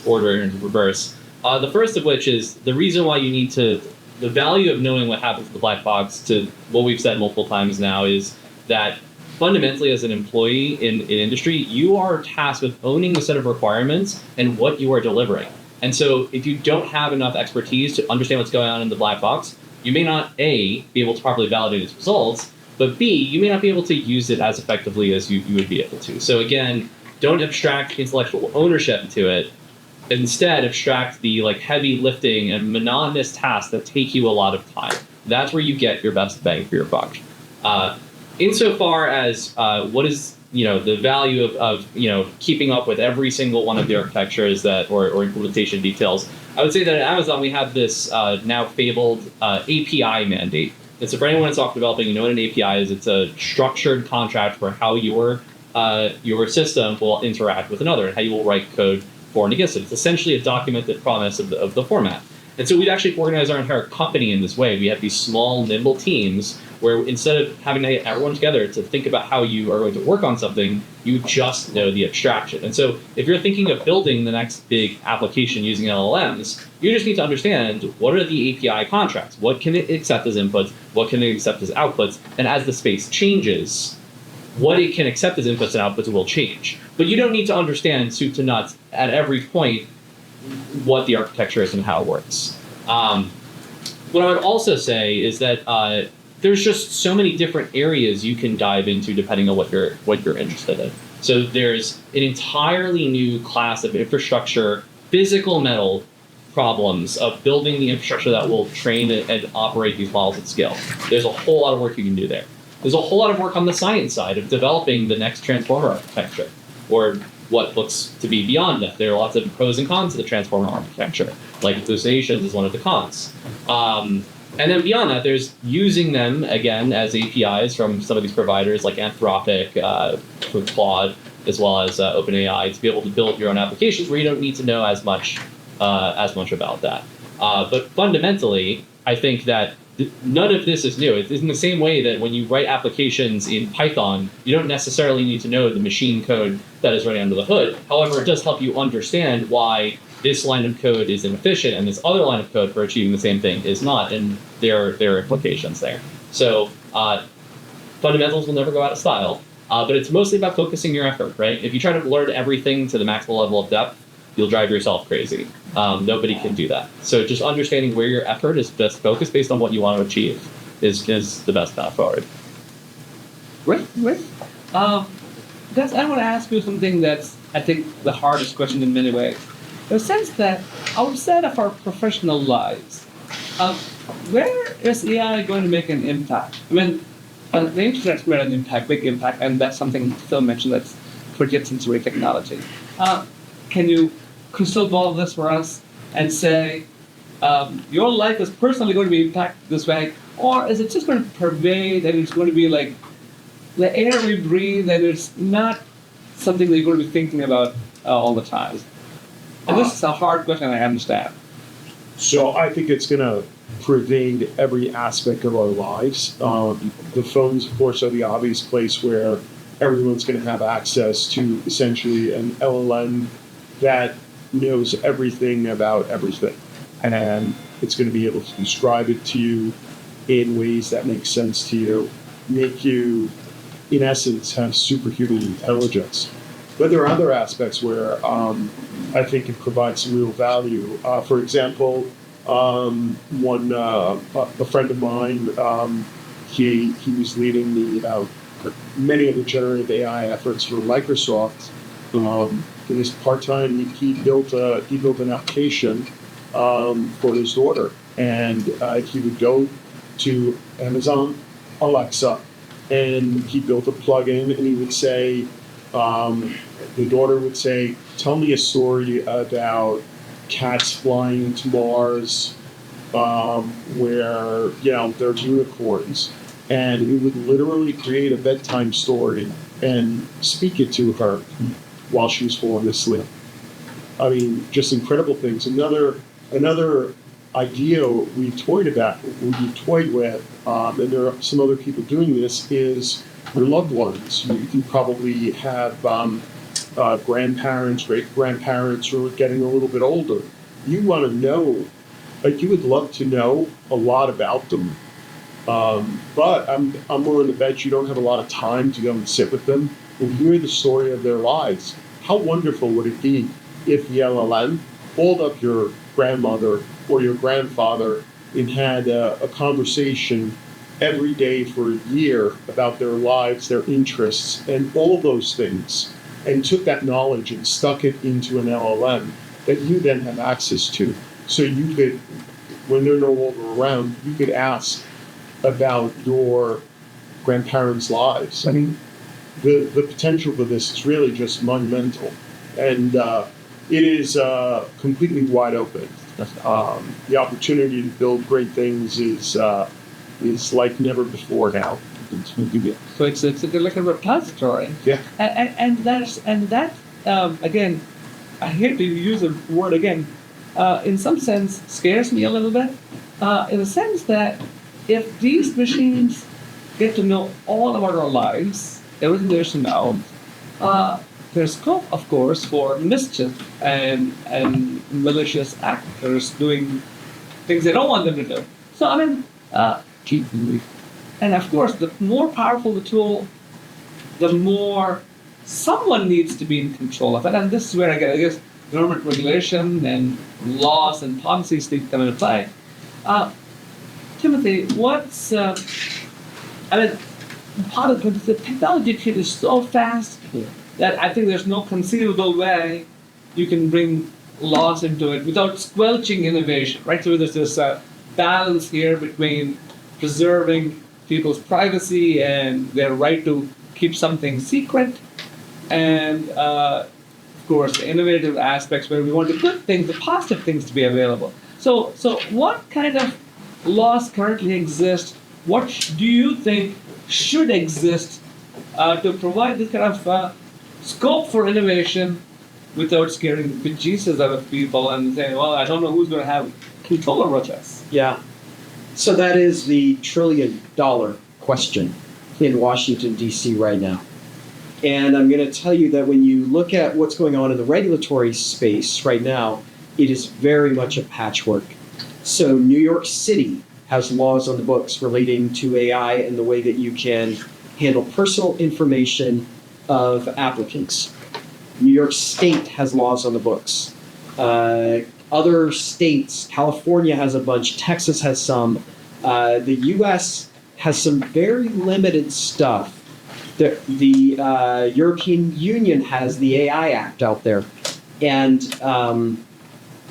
order in reverse. The first of which is the reason why you need the value of knowing what happens to the black box, to what we've said multiple times now, is that fundamentally, as an employee in industry, you are tasked with owning the set of requirements and what you are delivering. And so if you don't have enough expertise to understand what's going on in the black box, you may not, A, be able to properly validate its results, but B, you may not be able to use it as effectively as you would be able to. So again, don't abstract intellectual ownership to it. Instead, abstract the heavy lifting and monotonous tasks that take you a lot of time. That's where you get your best bang for your buck. Insofar as what is the value of keeping up with every single one of the architectures or implementation details, I would say that at Amazon we have this now fabled API mandate. And so for anyone in software developing, you know what an API is. It's a structured contract for how your system will interact with another and how you will write code for and against it. It's essentially a documented promise of the format. And so we've actually organized our entire company in this way. We have these small, nimble teams where instead of having to get everyone together to think about how you are going to work on something, you just know the abstraction. And so if you're thinking of building the next big application using LLMs, you just need to understand what are the API contracts? What can it accept as inputs? What can it accept as outputs? And as the space changes, what it can accept as inputs and outputs will change. But you don't need to understand soup to nuts at every point what the architecture is and how it works. What I would also say is that there's just so many different areas you can dive into depending on what you're interested in. So there's an entirely new class of infrastructure, physical metal problems of building the infrastructure that will train and operate these models at scale. There's a whole lot of work you can do there. There's a whole lot of work on the science side of developing the next transformer architecture, or what looks to be beyond that. There are lots of pros and cons to the transformer architecture, like hallucinations is one of the cons. And then beyond that, there's using them, again, as APIs from some of these providers like Anthropic, Claude, as well as OpenAI, to be able to build your own applications where you don't need to know as much about that. But fundamentally, I think that none of this is new. It's in the same way that when you write applications in Python, you don't necessarily need to know the machine code that is running under the hood. However, it does help you understand why this line of code is inefficient and this other line of code for achieving the same thing is not, and there are implications there. So fundamentals will never go out of style, but it's mostly about focusing your effort, right? If you try to learn everything to the maximal level of depth, you'll drive yourself crazy. Nobody can do that. So just understanding where your effort is best focused based on what you want to achieve is the best path forward. Great. Gus, I want to ask you something that's, I think, the hardest question in many ways. The sense that outside of our professional lives, where is AI going to make an impact? I mean, the internet's made an impact, big impact, and that's something Phil mentioned that's project sensory technology. Can you crystal ball this for us and say your life is personally going to be impacted this way, or is it just going to pervade and it's going to be like the air we breathe and it's not something that you're going to be thinking about all the time? And this is a hard question, I understand. So I think it's going to pervade every aspect of our lives. The phones, of course, are the obvious place where everyone's going to have access to essentially an LLM that knows everything about everything. And it's going to be able to describe it to you in ways that make sense to you, make you, in essence, have superhuman intelligence. But there are other aspects where I think it provides some real value. For example, a friend of mine, he was leading many of the generative AI efforts for Microsoft. In his part-time, he built an application for his daughter, and he would go to Amazon Alexa, and he built a plugin, and he would say, the daughter would say, "Tell me a story about cats flying to Mars, where there are unicorns," and he would literally create a bedtime story and speak it to her while she was falling asleep. I mean, just incredible things. Another idea we toyed with, and there are some other people doing this, is your loved ones. You can probably have grandparents, great-grandparents who are getting a little bit older. You want to know, you would love to know a lot about them. But I'm willing to bet you don't have a lot of time to go and sit with them and hear the story of their lives. How wonderful would it be if the LLM called up your grandmother or your grandfather and had a conversation every day for a year about their lives, their interests, and all those things, and took that knowledge and stuck it into an LLM that you then have access to. So you could, when they're no longer around, you could ask about your grandparents' lives. I mean, the potential for this is really just monumental. And it is completely wide open. The opportunity to build great things is like never before now. So it's like a repository. Yeah. And that again, I hate to use the word again, in some sense scares me a little bit, in the sense that if these machines get to know all about our lives, everything there is to know, there's scope, of course, for mischief and malicious actors doing things they don't want them to do. So I mean, and of course, the more powerful the tool, the more someone needs to be in control of it. And this is where I guess government regulation and laws and policies need to come into play. Timothy, what's part of the technology kit is so fast that I think there's no conceivable way you can bring laws into it without squelching innovation, right? So there's this balance here between preserving people's privacy and their right to keep something secret, and of course the innovative aspects where we want the good things, the positive things to be available. So what kind of laws currently exist? What do you think should exist to provide this kind of scope for innovation without scaring the bejesus out of people and saying, well, I don't know who's going to have control over this? Yeah. So that is the $1 trillion question in Washington, D.C. right now. And I'm going to tell you that when you look at what's going on in the regulatory space right now, it is very much a patchwork. So New York City has laws on the books relating to AI and the way that you can handle personal information of applicants. New York State has laws on the books. Other states, California has a bunch, Texas has some. The U.S. has some very limited stuff. The European Union has the AI Act out there. And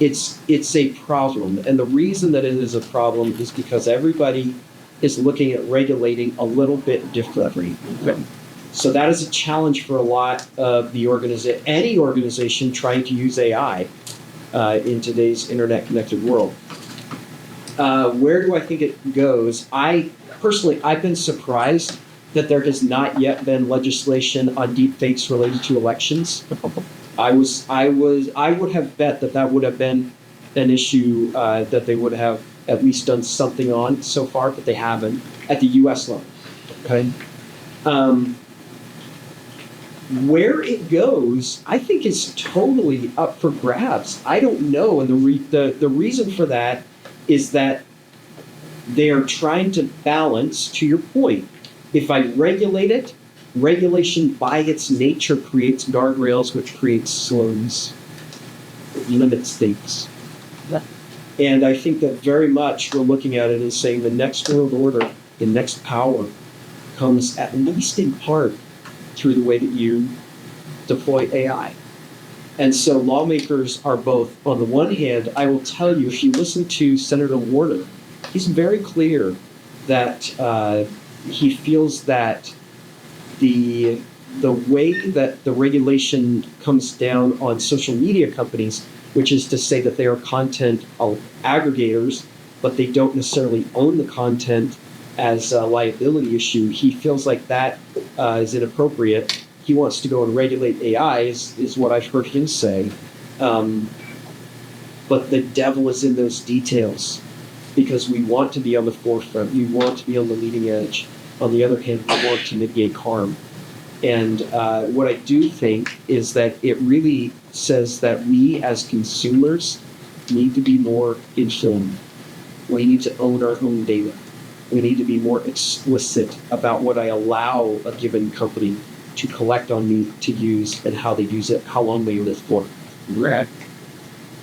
it's a problem. And the reason that it is a problem is because everybody is looking at regulating a little bit differently. So that is a challenge for a lot of the any organization trying to use AI in today's internet-connected world. Where do I think it goes? I've been surprised that there has not yet been legislation on deepfakes related to elections. I would have bet that would have been an issue that they would have at least done something on so far, but they haven't at the U.S. level. Okay. Where it goes, I think is totally up for grabs. I don't know, and the reason for that is that they are trying to balance, to your point, if I regulate it, regulation by its nature creates guardrails, which creates slows, limits things. And I think that very much we're looking at it as saying the next world order, the next power, comes at least in part through the way that you deploy AI. And so lawmakers are both, on the one hand, I will tell you, if you listen to Senator Warner, he's very clear that he feels that the way that the regulation comes down on social media companies, which is to say that they are content aggregators, but they don't necessarily own the content as a liability issue, he feels like that is inappropriate. He wants to go and regulate AI, is what I've heard him say. But the devil is in those details, because we want to be on the forefront. We want to be on the leading edge. On the other hand, we want to mitigate harm. And what I do think is that it really says that we as consumers need to be more informed. We need to own our own data. We need to be more explicit about what I allow a given company to collect on me to use and how they use it, how long they live for. Right.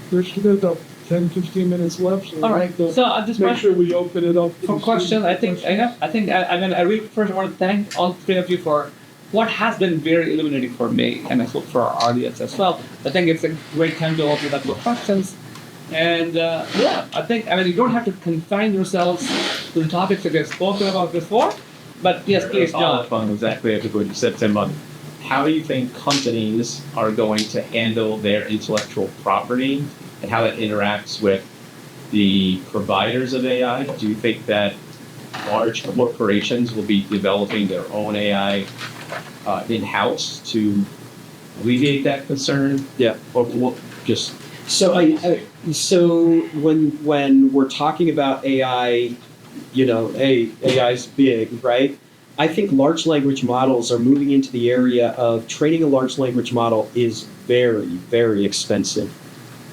There's about 10, 15 minutes left. All right. So I'll just Make sure we open it up for questions. I think I really first want to thank all three of you for what has been very illuminating for me, and I hope for our audience as well. I think it's a great time to open it up for questions. And you don't have to confine yourselves to the topics that we've spoken about before. But yes, please, John. On exactly after what you said, Tim. How do you think companies are going to handle their intellectual property and how that interacts with the providers of AI? Do you think that large corporations will be developing their own AI in-house to alleviate that concern? Yeah. Or just So when we're talking about AI, AI's big, right? I think large language models are moving into the area of training a large language model is very, very expensive,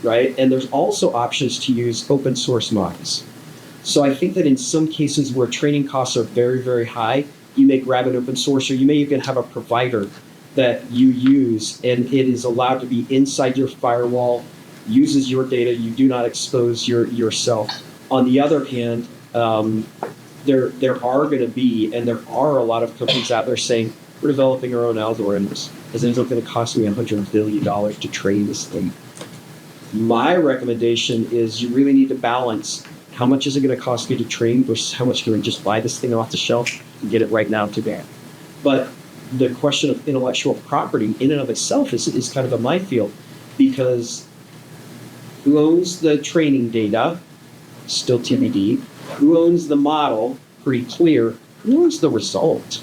right? And there's also options to use open source models. So I think that in some cases where training costs are very, very high, you may grab an open source, or you may even have a provider that you use, and it is allowed to be inside your firewall, uses your data, you do not expose yourself. On the other hand, there are going to be, and there are a lot of companies out there saying, we're developing our own algorithms, as it's going to cost me $100 billion to train this thing. My recommendation is you really need to balance how much is it going to cost me to train versus how much can I just buy this thing off the shelf and get it right now today. But the question of intellectual property in and of itself is kind of a minefield, because who owns the training data? Still TBD. Who owns the model? Pretty clear. Who owns the result?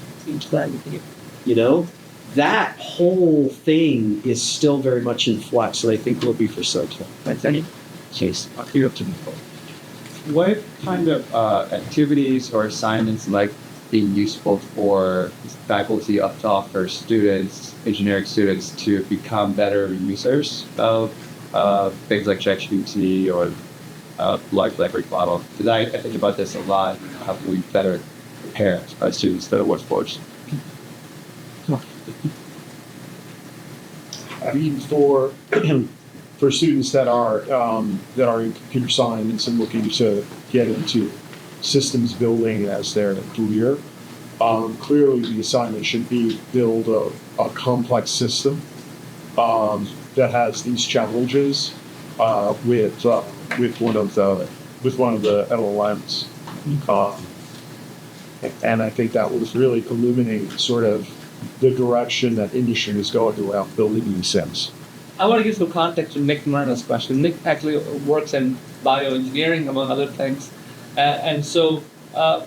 That whole thing is still very much in flux, and I think will be for some time. Case. what kind of activities or assignments like being useful for faculty up to offer students, engineering students, to become better users of things like ChatGPT or large language model? Because I think about this a lot. How can we better prepare our students for the workforce? I mean, for students that are in computer science and looking to get into systems building as their career, clearly the assignment should be build a complex system that has these challenges with one of the LLMs, and I think that was really illuminate sort of the direction that industry is going around building these sims. I want to give some context to Nick Marina's question. Nick actually works in bioengineering, among other things. And so I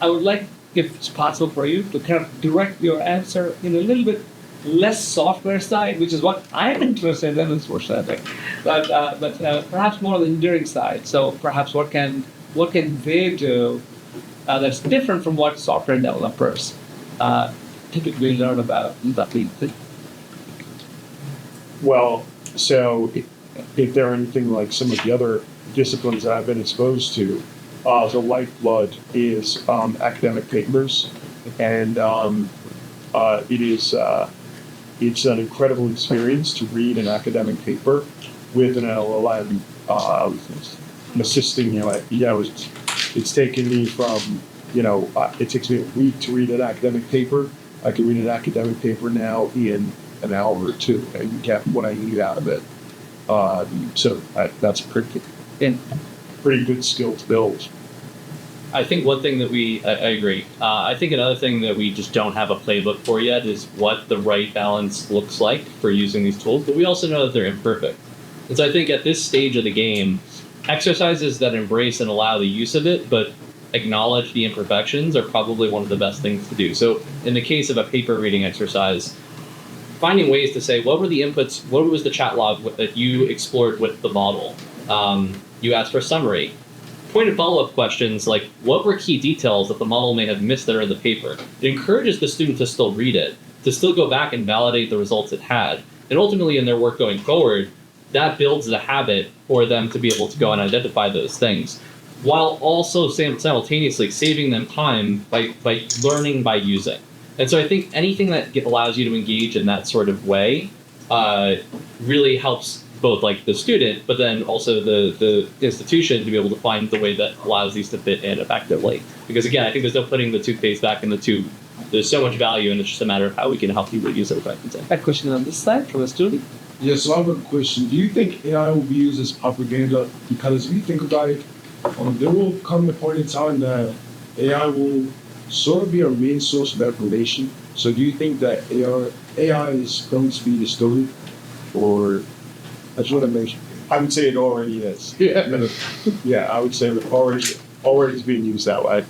would like, if it's possible for you, to kind of direct your answer in a little bit less software side, which is what I'm interested in, unfortunately, but perhaps more on the engineering side. So perhaps what can they do that's different from what software developers typically learn about that we think? Well, so if they're anything like some of the other disciplines that I've been exposed to, the lifeblood is academic papers, and it's an incredible experience to read an academic paper with an LLM assisting you. It's taken me from it takes me a week to read an academic paper. I can read an academic paper now in an hour or two and get what I need out of it. So that's a pretty good skill to build. I think one thing that I agree. I think another thing that we just don't have a playbook for yet is what the right balance looks like for using these tools, but we also know that they're imperfect. And so I think at this stage of the game, exercises that embrace and allow the use of it, but acknowledge the imperfections are probably one of the best things to do. So in the case of a paper reading exercise, finding ways to say, what were the inputs, what was the chat log that you explored with the model? You asked for a summary. Pointed follow-up questions like, what were key details that the model may have missed that are in the paper? It encourages the student to still read it, to still go back and validate the results it had. And ultimately in their work going forward, that builds the habit for them to be able to go and identify those things. while also simultaneously saving them time by learning by using. And so I think anything that allows you to engage in that sort of way really helps both like the student, but then also the institution to be able to find the way that allows these to fit in effectively. Because again, I think there's no putting the toothpaste back in the tube. There's so much value, and it's just a matter of how we can help people use it effectively. That question on this side from a student. Yes, so I have a question. Do you think AI will be used as propaganda? Because if you think about it, there will come a point in time that AI will sort of be our main source of information. So do you think that AI is going to be distorted? Or I just want to make sure. I would say it already is. Yeah. Yeah, I would say it already is being used that way.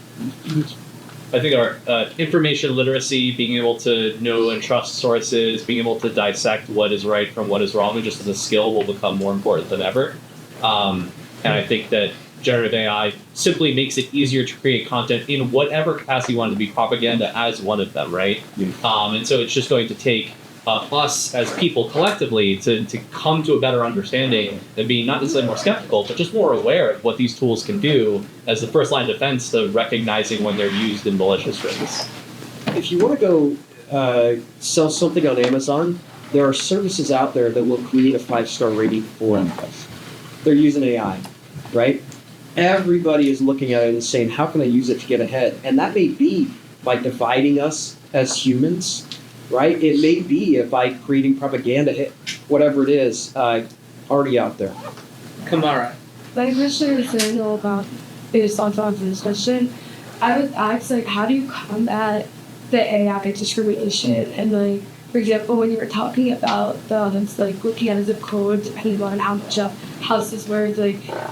I think our information literacy, being able to know and trust sources, being able to dissect what is right from what is wrong, just as a skill, will become more important than ever. And I think that generative AI simply makes it easier to create content in whatever capacity you want it to be, propaganda as one of them, right? And so it's just going to take us as people collectively to come to a better understanding and be not necessarily more skeptical, but just more aware of what these tools can do as the first line of defense to recognizing when they're used in malicious ways. If you want to go sell something on Amazon, there are services out there that will create a 5-star rating for it. They're using AI, right? Everybody is looking at it and saying, how can I use it to get ahead? And that may be by dividing us as humans, right? It may be by creating propaganda, whatever it is, already out there. Kamara. My question is Daniel about based on this question. I would ask how do you combat the AI discrimination and for example when you were talking about the looking at a zip code depending on how much houses were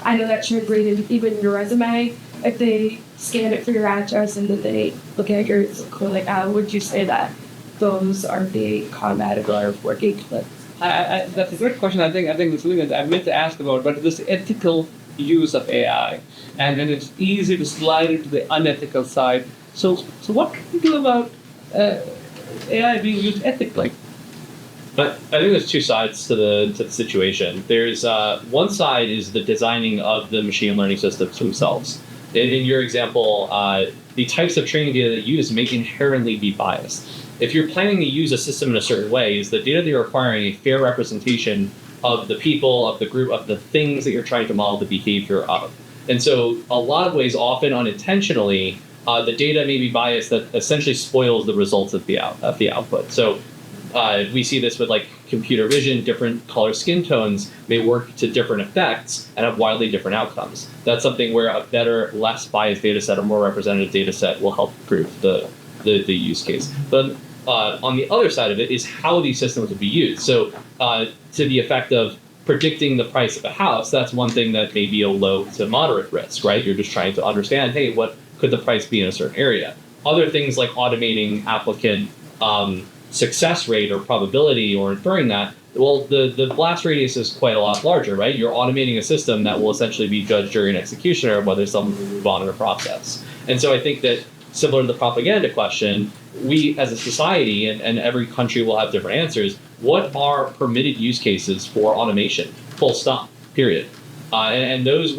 I know that translated even your resume if they scan it for your address and then they look at your zip code how would you say that those are being combated or working with? That's a great question. I think it's really good. I meant to ask about, but this ethical use of AI, and then it's easy to slide into the unethical side. So what can we do about AI being used ethically? But I think there's two sides to the situation. There's one side is the designing of the machine learning systems themselves. In your example, the types of training data that you use may inherently be biased. If you're planning to use a system in a certain way, is the data that you're acquiring a fair representation of the people, of the group, of the things that you're trying to model the behavior of? And so a lot of ways, often unintentionally, the data may be biased that essentially spoils the results of the output. So we see this with computer vision. Different color skin tones may work to different effects and have wildly different outcomes. That's something where a better, less biased data set or more representative data set will help improve the use case. But on the other side of it is how these systems will be used. So to the effect of predicting the price of a house, that's one thing that may be a low to moderate risk, right? You're just trying to understand, hey, what could the price be in a certain area? Other things like automating applicant success rate or probability or inferring that, well, the blast radius is quite a lot larger, right? You're automating a system that will essentially be judge, jury, and executioner of whether someone will move on in a process. And so I think that similar to the propaganda question, we as a society and every country will have different answers. What are permitted use cases for automation? Full stop, period. And those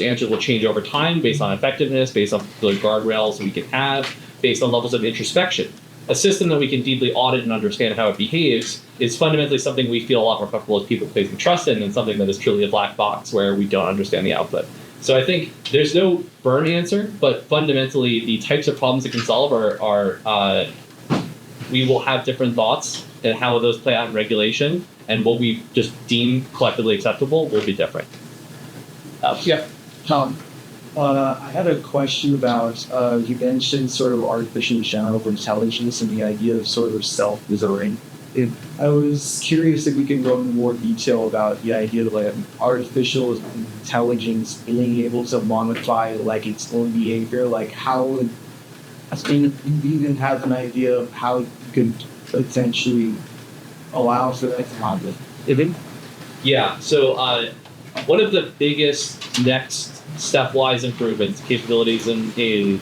answers will change over time based on effectiveness, based on the guardrails we can have, based on levels of introspection. A system that we can deeply audit and understand how it behaves is fundamentally something we feel a lot more comfortable as people placing trust in than something that is truly a black box where we don't understand the output. So I think there's no firm answer, but fundamentally the types of problems it can solve are we will have different thoughts and how those play out in regulation, and what we just deem collectively acceptable will be different. Yeah, Tom. I had a question about, you mentioned sort of artificial general intelligence and the idea of sort of self-design. I was curious if we could go into more detail about the idea of artificial intelligence being able to modify its own behavior, how, do you even have an idea of how you could potentially allow for that to happen? Yeah, so one of the biggest next stepwise improvements, capabilities in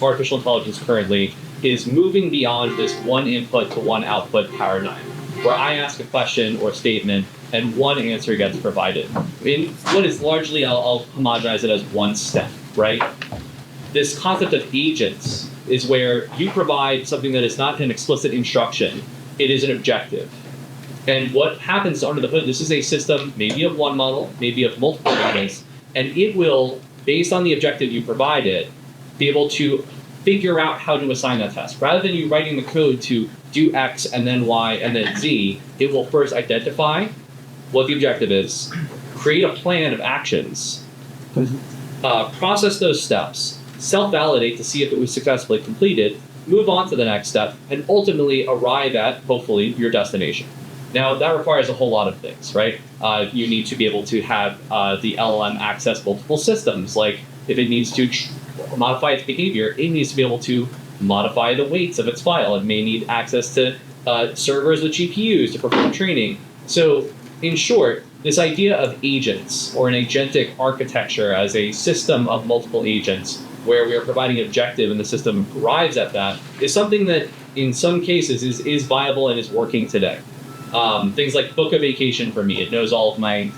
artificial intelligence currently is moving beyond this one input to one output paradigm. where I ask a question or statement and one answer gets provided. In what is largely, I'll homogenize it as one step, right? This concept of agents is where you provide something that is not an explicit instruction, it is an objective. And what happens under the hood, this is a system maybe of one model, maybe of multiple models, and it will, based on the objective you provide it, be able to figure out how to assign that task. Rather than you writing the code to do X and then Y and then Z, it will first identify what the objective is, create a plan of actions, process those steps, self-validate to see if it was successfully completed, move on to the next step, and ultimately arrive at, hopefully, your destination. Now, that requires a whole lot of things, right? You need to be able to have the LLM access multiple systems. Like, if it needs to modify its behavior, it needs to be able to modify the weights of its file. It may need access to servers with GPUs to perform training. So, in short, this idea of agents or an agentic architecture as a system of multiple agents where we are providing an objective and the system arrives at that is something that in some cases is viable and is working today. Things like book a vacation for me. It knows all of my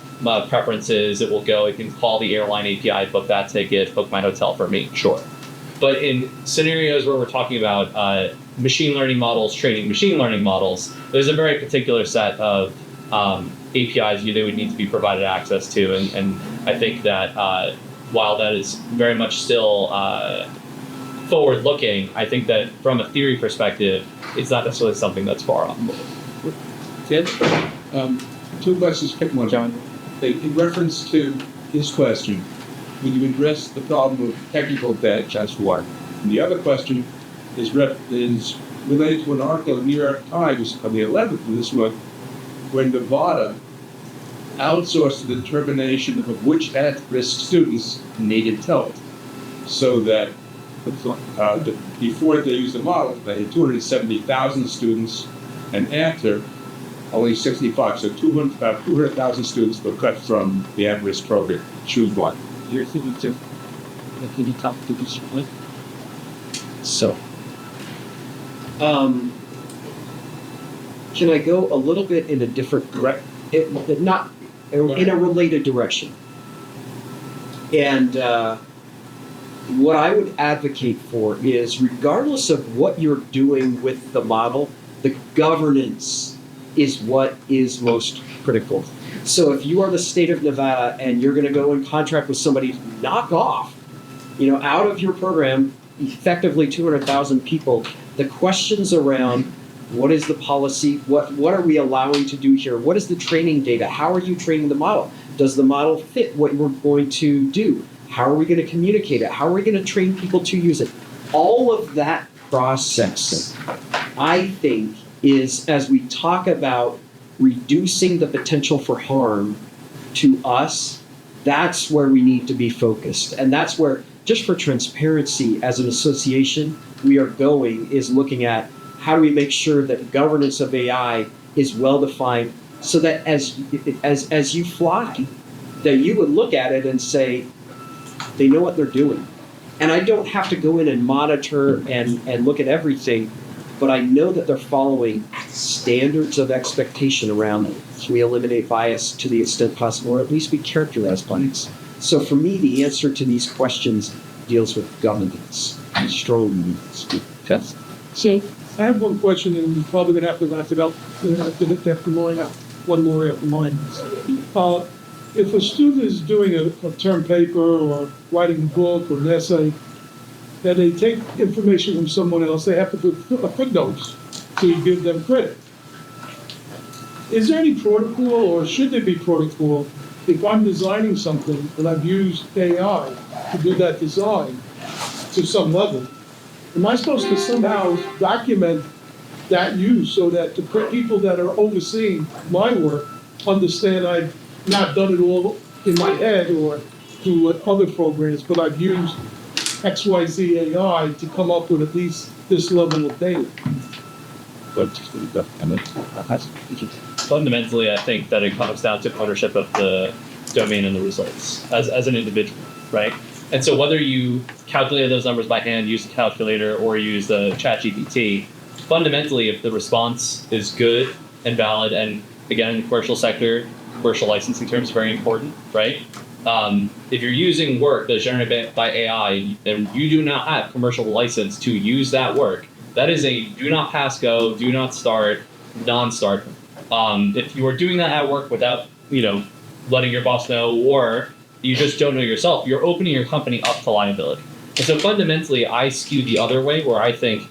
preferences. It will go, it can call the airline API, book that ticket, book my hotel for me, sure. But in scenarios where we're talking about machine learning models, training machine learning models, there's a very particular set of APIs they would need to be provided access to. And I think that while that is very much still forward-looking, I think that from a theory perspective, it's not necessarily something that's far off. Ted, two questions, pick one. John. In reference to his question, when you address the problem of technical debt, that's one. And the other question is related to an article in the New York Times on the 11th of this month, where Nevada outsourced the determination of which at-risk students needed help, so that before they used the model, they had 270,000 students, and after, only 65. So about 200,000 students were cut from the at-risk program. Choose one. You're thinking too. Can you talk to this one? So, can I go a little bit in a different direction? Not in a related direction. And what I would advocate for is, regardless of what you're doing with the model, the governance is what is most critical. So if you are the state of Nevada and you're going to go and contract with somebody to knock off, out of your program, effectively 200,000 people, the questions around what is the policy, what are we allowing to do here, what is the training data, how are you training the model, does the model fit what we're going to do, how are we going to communicate it, how are we going to train people to use it, all of that process, I think, is, as we talk about reducing the potential for harm to us, that's where we need to be focused. And that's where, just for transparency as an association, we are going, is looking at how do we make sure that governance of AI is well defined, so that as you fly, that you would look at it and say, they know what they're doing. And I don't have to go in and monitor and look at everything, but I know that they're following standards of expectation around we eliminate bias to the extent possible, or at least we characterize bias. So for me, the answer to these questions deals with governance, strong governance. Jake. I have one question, and we're probably going to have to wrap it up after mine. One more after mine. If a student is doing a term paper or writing a book or an essay, and they take information from someone else, they have to put footnotes to give them credit. Is there any protocol, or should there be protocol, if I'm designing something and I've used AI to do that design to some level? Am I supposed to somehow document that use so that the people that are overseeing my work understand I've not done it all in my head or through other programs, but I've used XYZ AI to come up with at least this level of data? Fundamentally, I think that it comes down to ownership of the domain and the results as an individual, right? And so whether you calculate those numbers by hand, use a calculator, or use the ChatGPT, fundamentally, if the response is good and valid. And again, in the commercial sector, commercial licensing terms are very important, right? If you're using work that's generated by AI and you do not have commercial license to use that work, that is a do not pass go, do not start, non-start. If you are doing that at work without, letting your boss know, or you just don't know yourself, you're opening your company up to liability. And so fundamentally, I skew the other way, where I think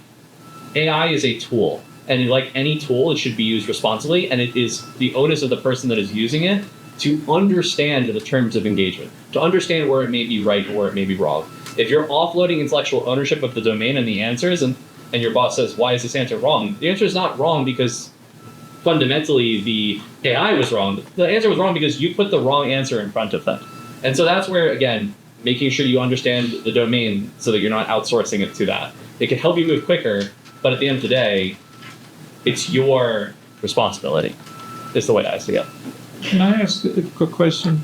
AI is a tool. And like any tool, it should be used responsibly, and it is the onus of the person that is using it to understand the terms of engagement, to understand where it may be right or where it may be wrong. If you're offloading intellectual ownership of the domain and the answers, and your boss says, why is this answer wrong? The answer is not wrong because fundamentally the AI was wrong. The answer was wrong because you put the wrong answer in front of them. And so that's where, again, making sure you understand the domain so that you're not outsourcing it to that. It can help you move quicker, but at the end of the day, it's your responsibility, is the way I see it. Can I ask a quick question?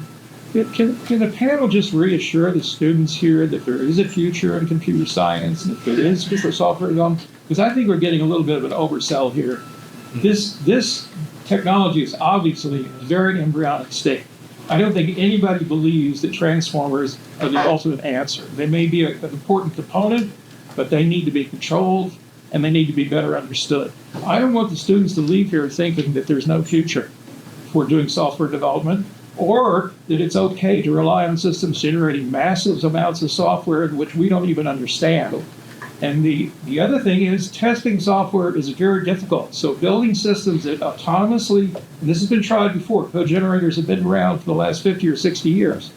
Can the panel just reassure the students here that there is a future in computer science and that there is for software development? Because I think we're getting a little bit of an oversell here. This technology is obviously in a very embryonic state. I don't think anybody believes that transformers are the ultimate answer. They may be an important component, but they need to be controlled and they need to be better understood. I don't want the students to leave here thinking that there's no future for doing software development, or that it's okay to rely on systems generating massive amounts of software in which we don't even understand. And the other thing is testing software is very difficult. So building systems that autonomously, and this has been tried before, code generators have been around for the last 50 or 60 years.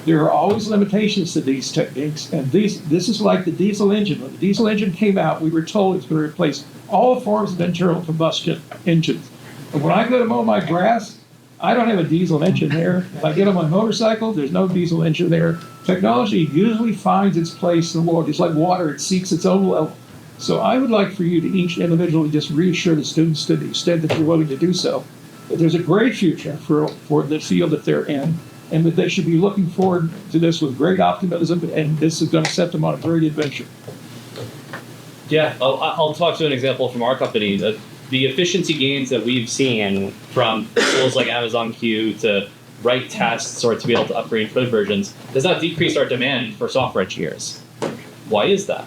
There are always limitations to these techniques, and this is like the diesel engine. When the diesel engine came out, we were told it's going to replace all forms of internal combustion engines. And when I go to mow my grass, I don't have a diesel engine there. If I get on my motorcycle, there's no diesel engine there. Technology usually finds its place in the world. It's like water, it seeks its own level. So I would like for you to each individually just reassure the students, to the extent that you're willing to do so, that there's a great future for the field that they're in, and that they should be looking forward to this with great optimism, and this is going to set them on a great adventure. Yeah, I'll talk to an example from our company. The efficiency gains that we've seen from tools like Amazon Q to write tests or to be able to upgrade code versions does not decrease our demand for software engineers. Why is that?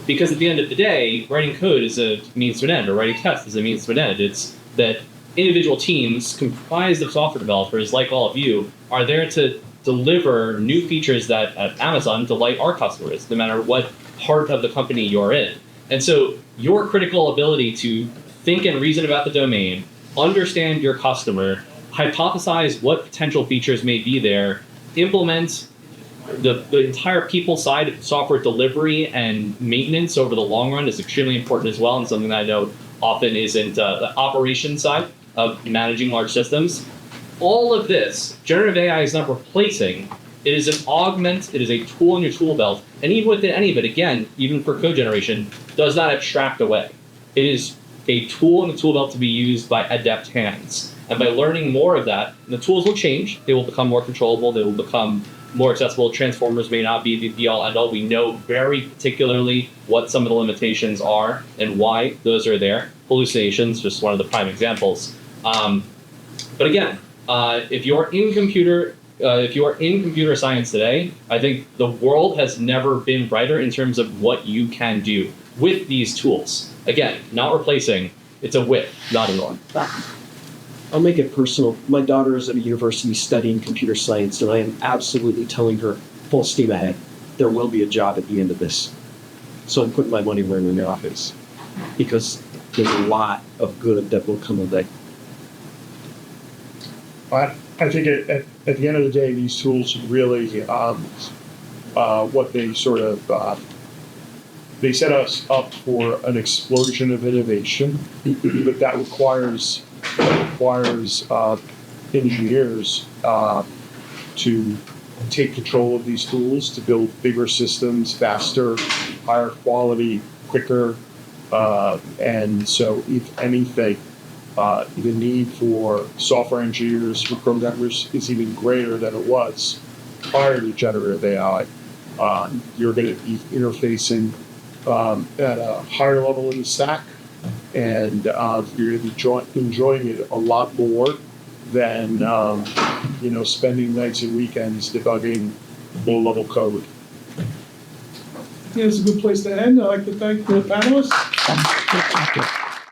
Because at the end of the day, writing code is a means to an end, or writing tests is a means to an end. It's that individual teams comprised of software developers, like all of you, are there to deliver new features that at Amazon delight our customers, no matter what part of the company you're in. And so your critical ability to think and reason about the domain, understand your customer, hypothesize what potential features may be there, implement the entire people side of software delivery and maintenance over the long run is extremely important as well, and something that I know often isn't the operation side of managing large systems. All of this, generative AI is not replacing. It is an augment, it is a tool in your tool belt, and even within any of it, again, even for code generation, does not abstract away. It is a tool in the tool belt to be used by adept hands. And by learning more of that, the tools will change. They will become more controllable. They will become more accessible. Transformers may not be the be-all, end-all. We know very particularly what some of the limitations are and why those are there. Hallucinations, just one of the prime examples. But again, if you're in computer science today, I think the world has never been brighter in terms of what you can do with these tools. Again, not replacing, it's a with, not a or. I'll make it personal. My daughter is at a university studying computer science, and I am absolutely telling her, full steam ahead. There will be a job at the end of this. So I'm putting my money where my mouth is, because there's a lot of good that will come of it. I think at the end of the day, these tools really, what they sort of, they set us up for an explosion of innovation, but that requires engineers to take control of these tools, to build bigger systems faster, higher quality, quicker. And so, if anything, the need for software engineers, for programmers, is even greater than it was prior to generative AI. You're going to be interfacing at a higher level in the stack, and you're going to be enjoying it a lot more than, spending nights and weekends debugging low-level code. I think it's a good place to end. I'd like to thank the panelists.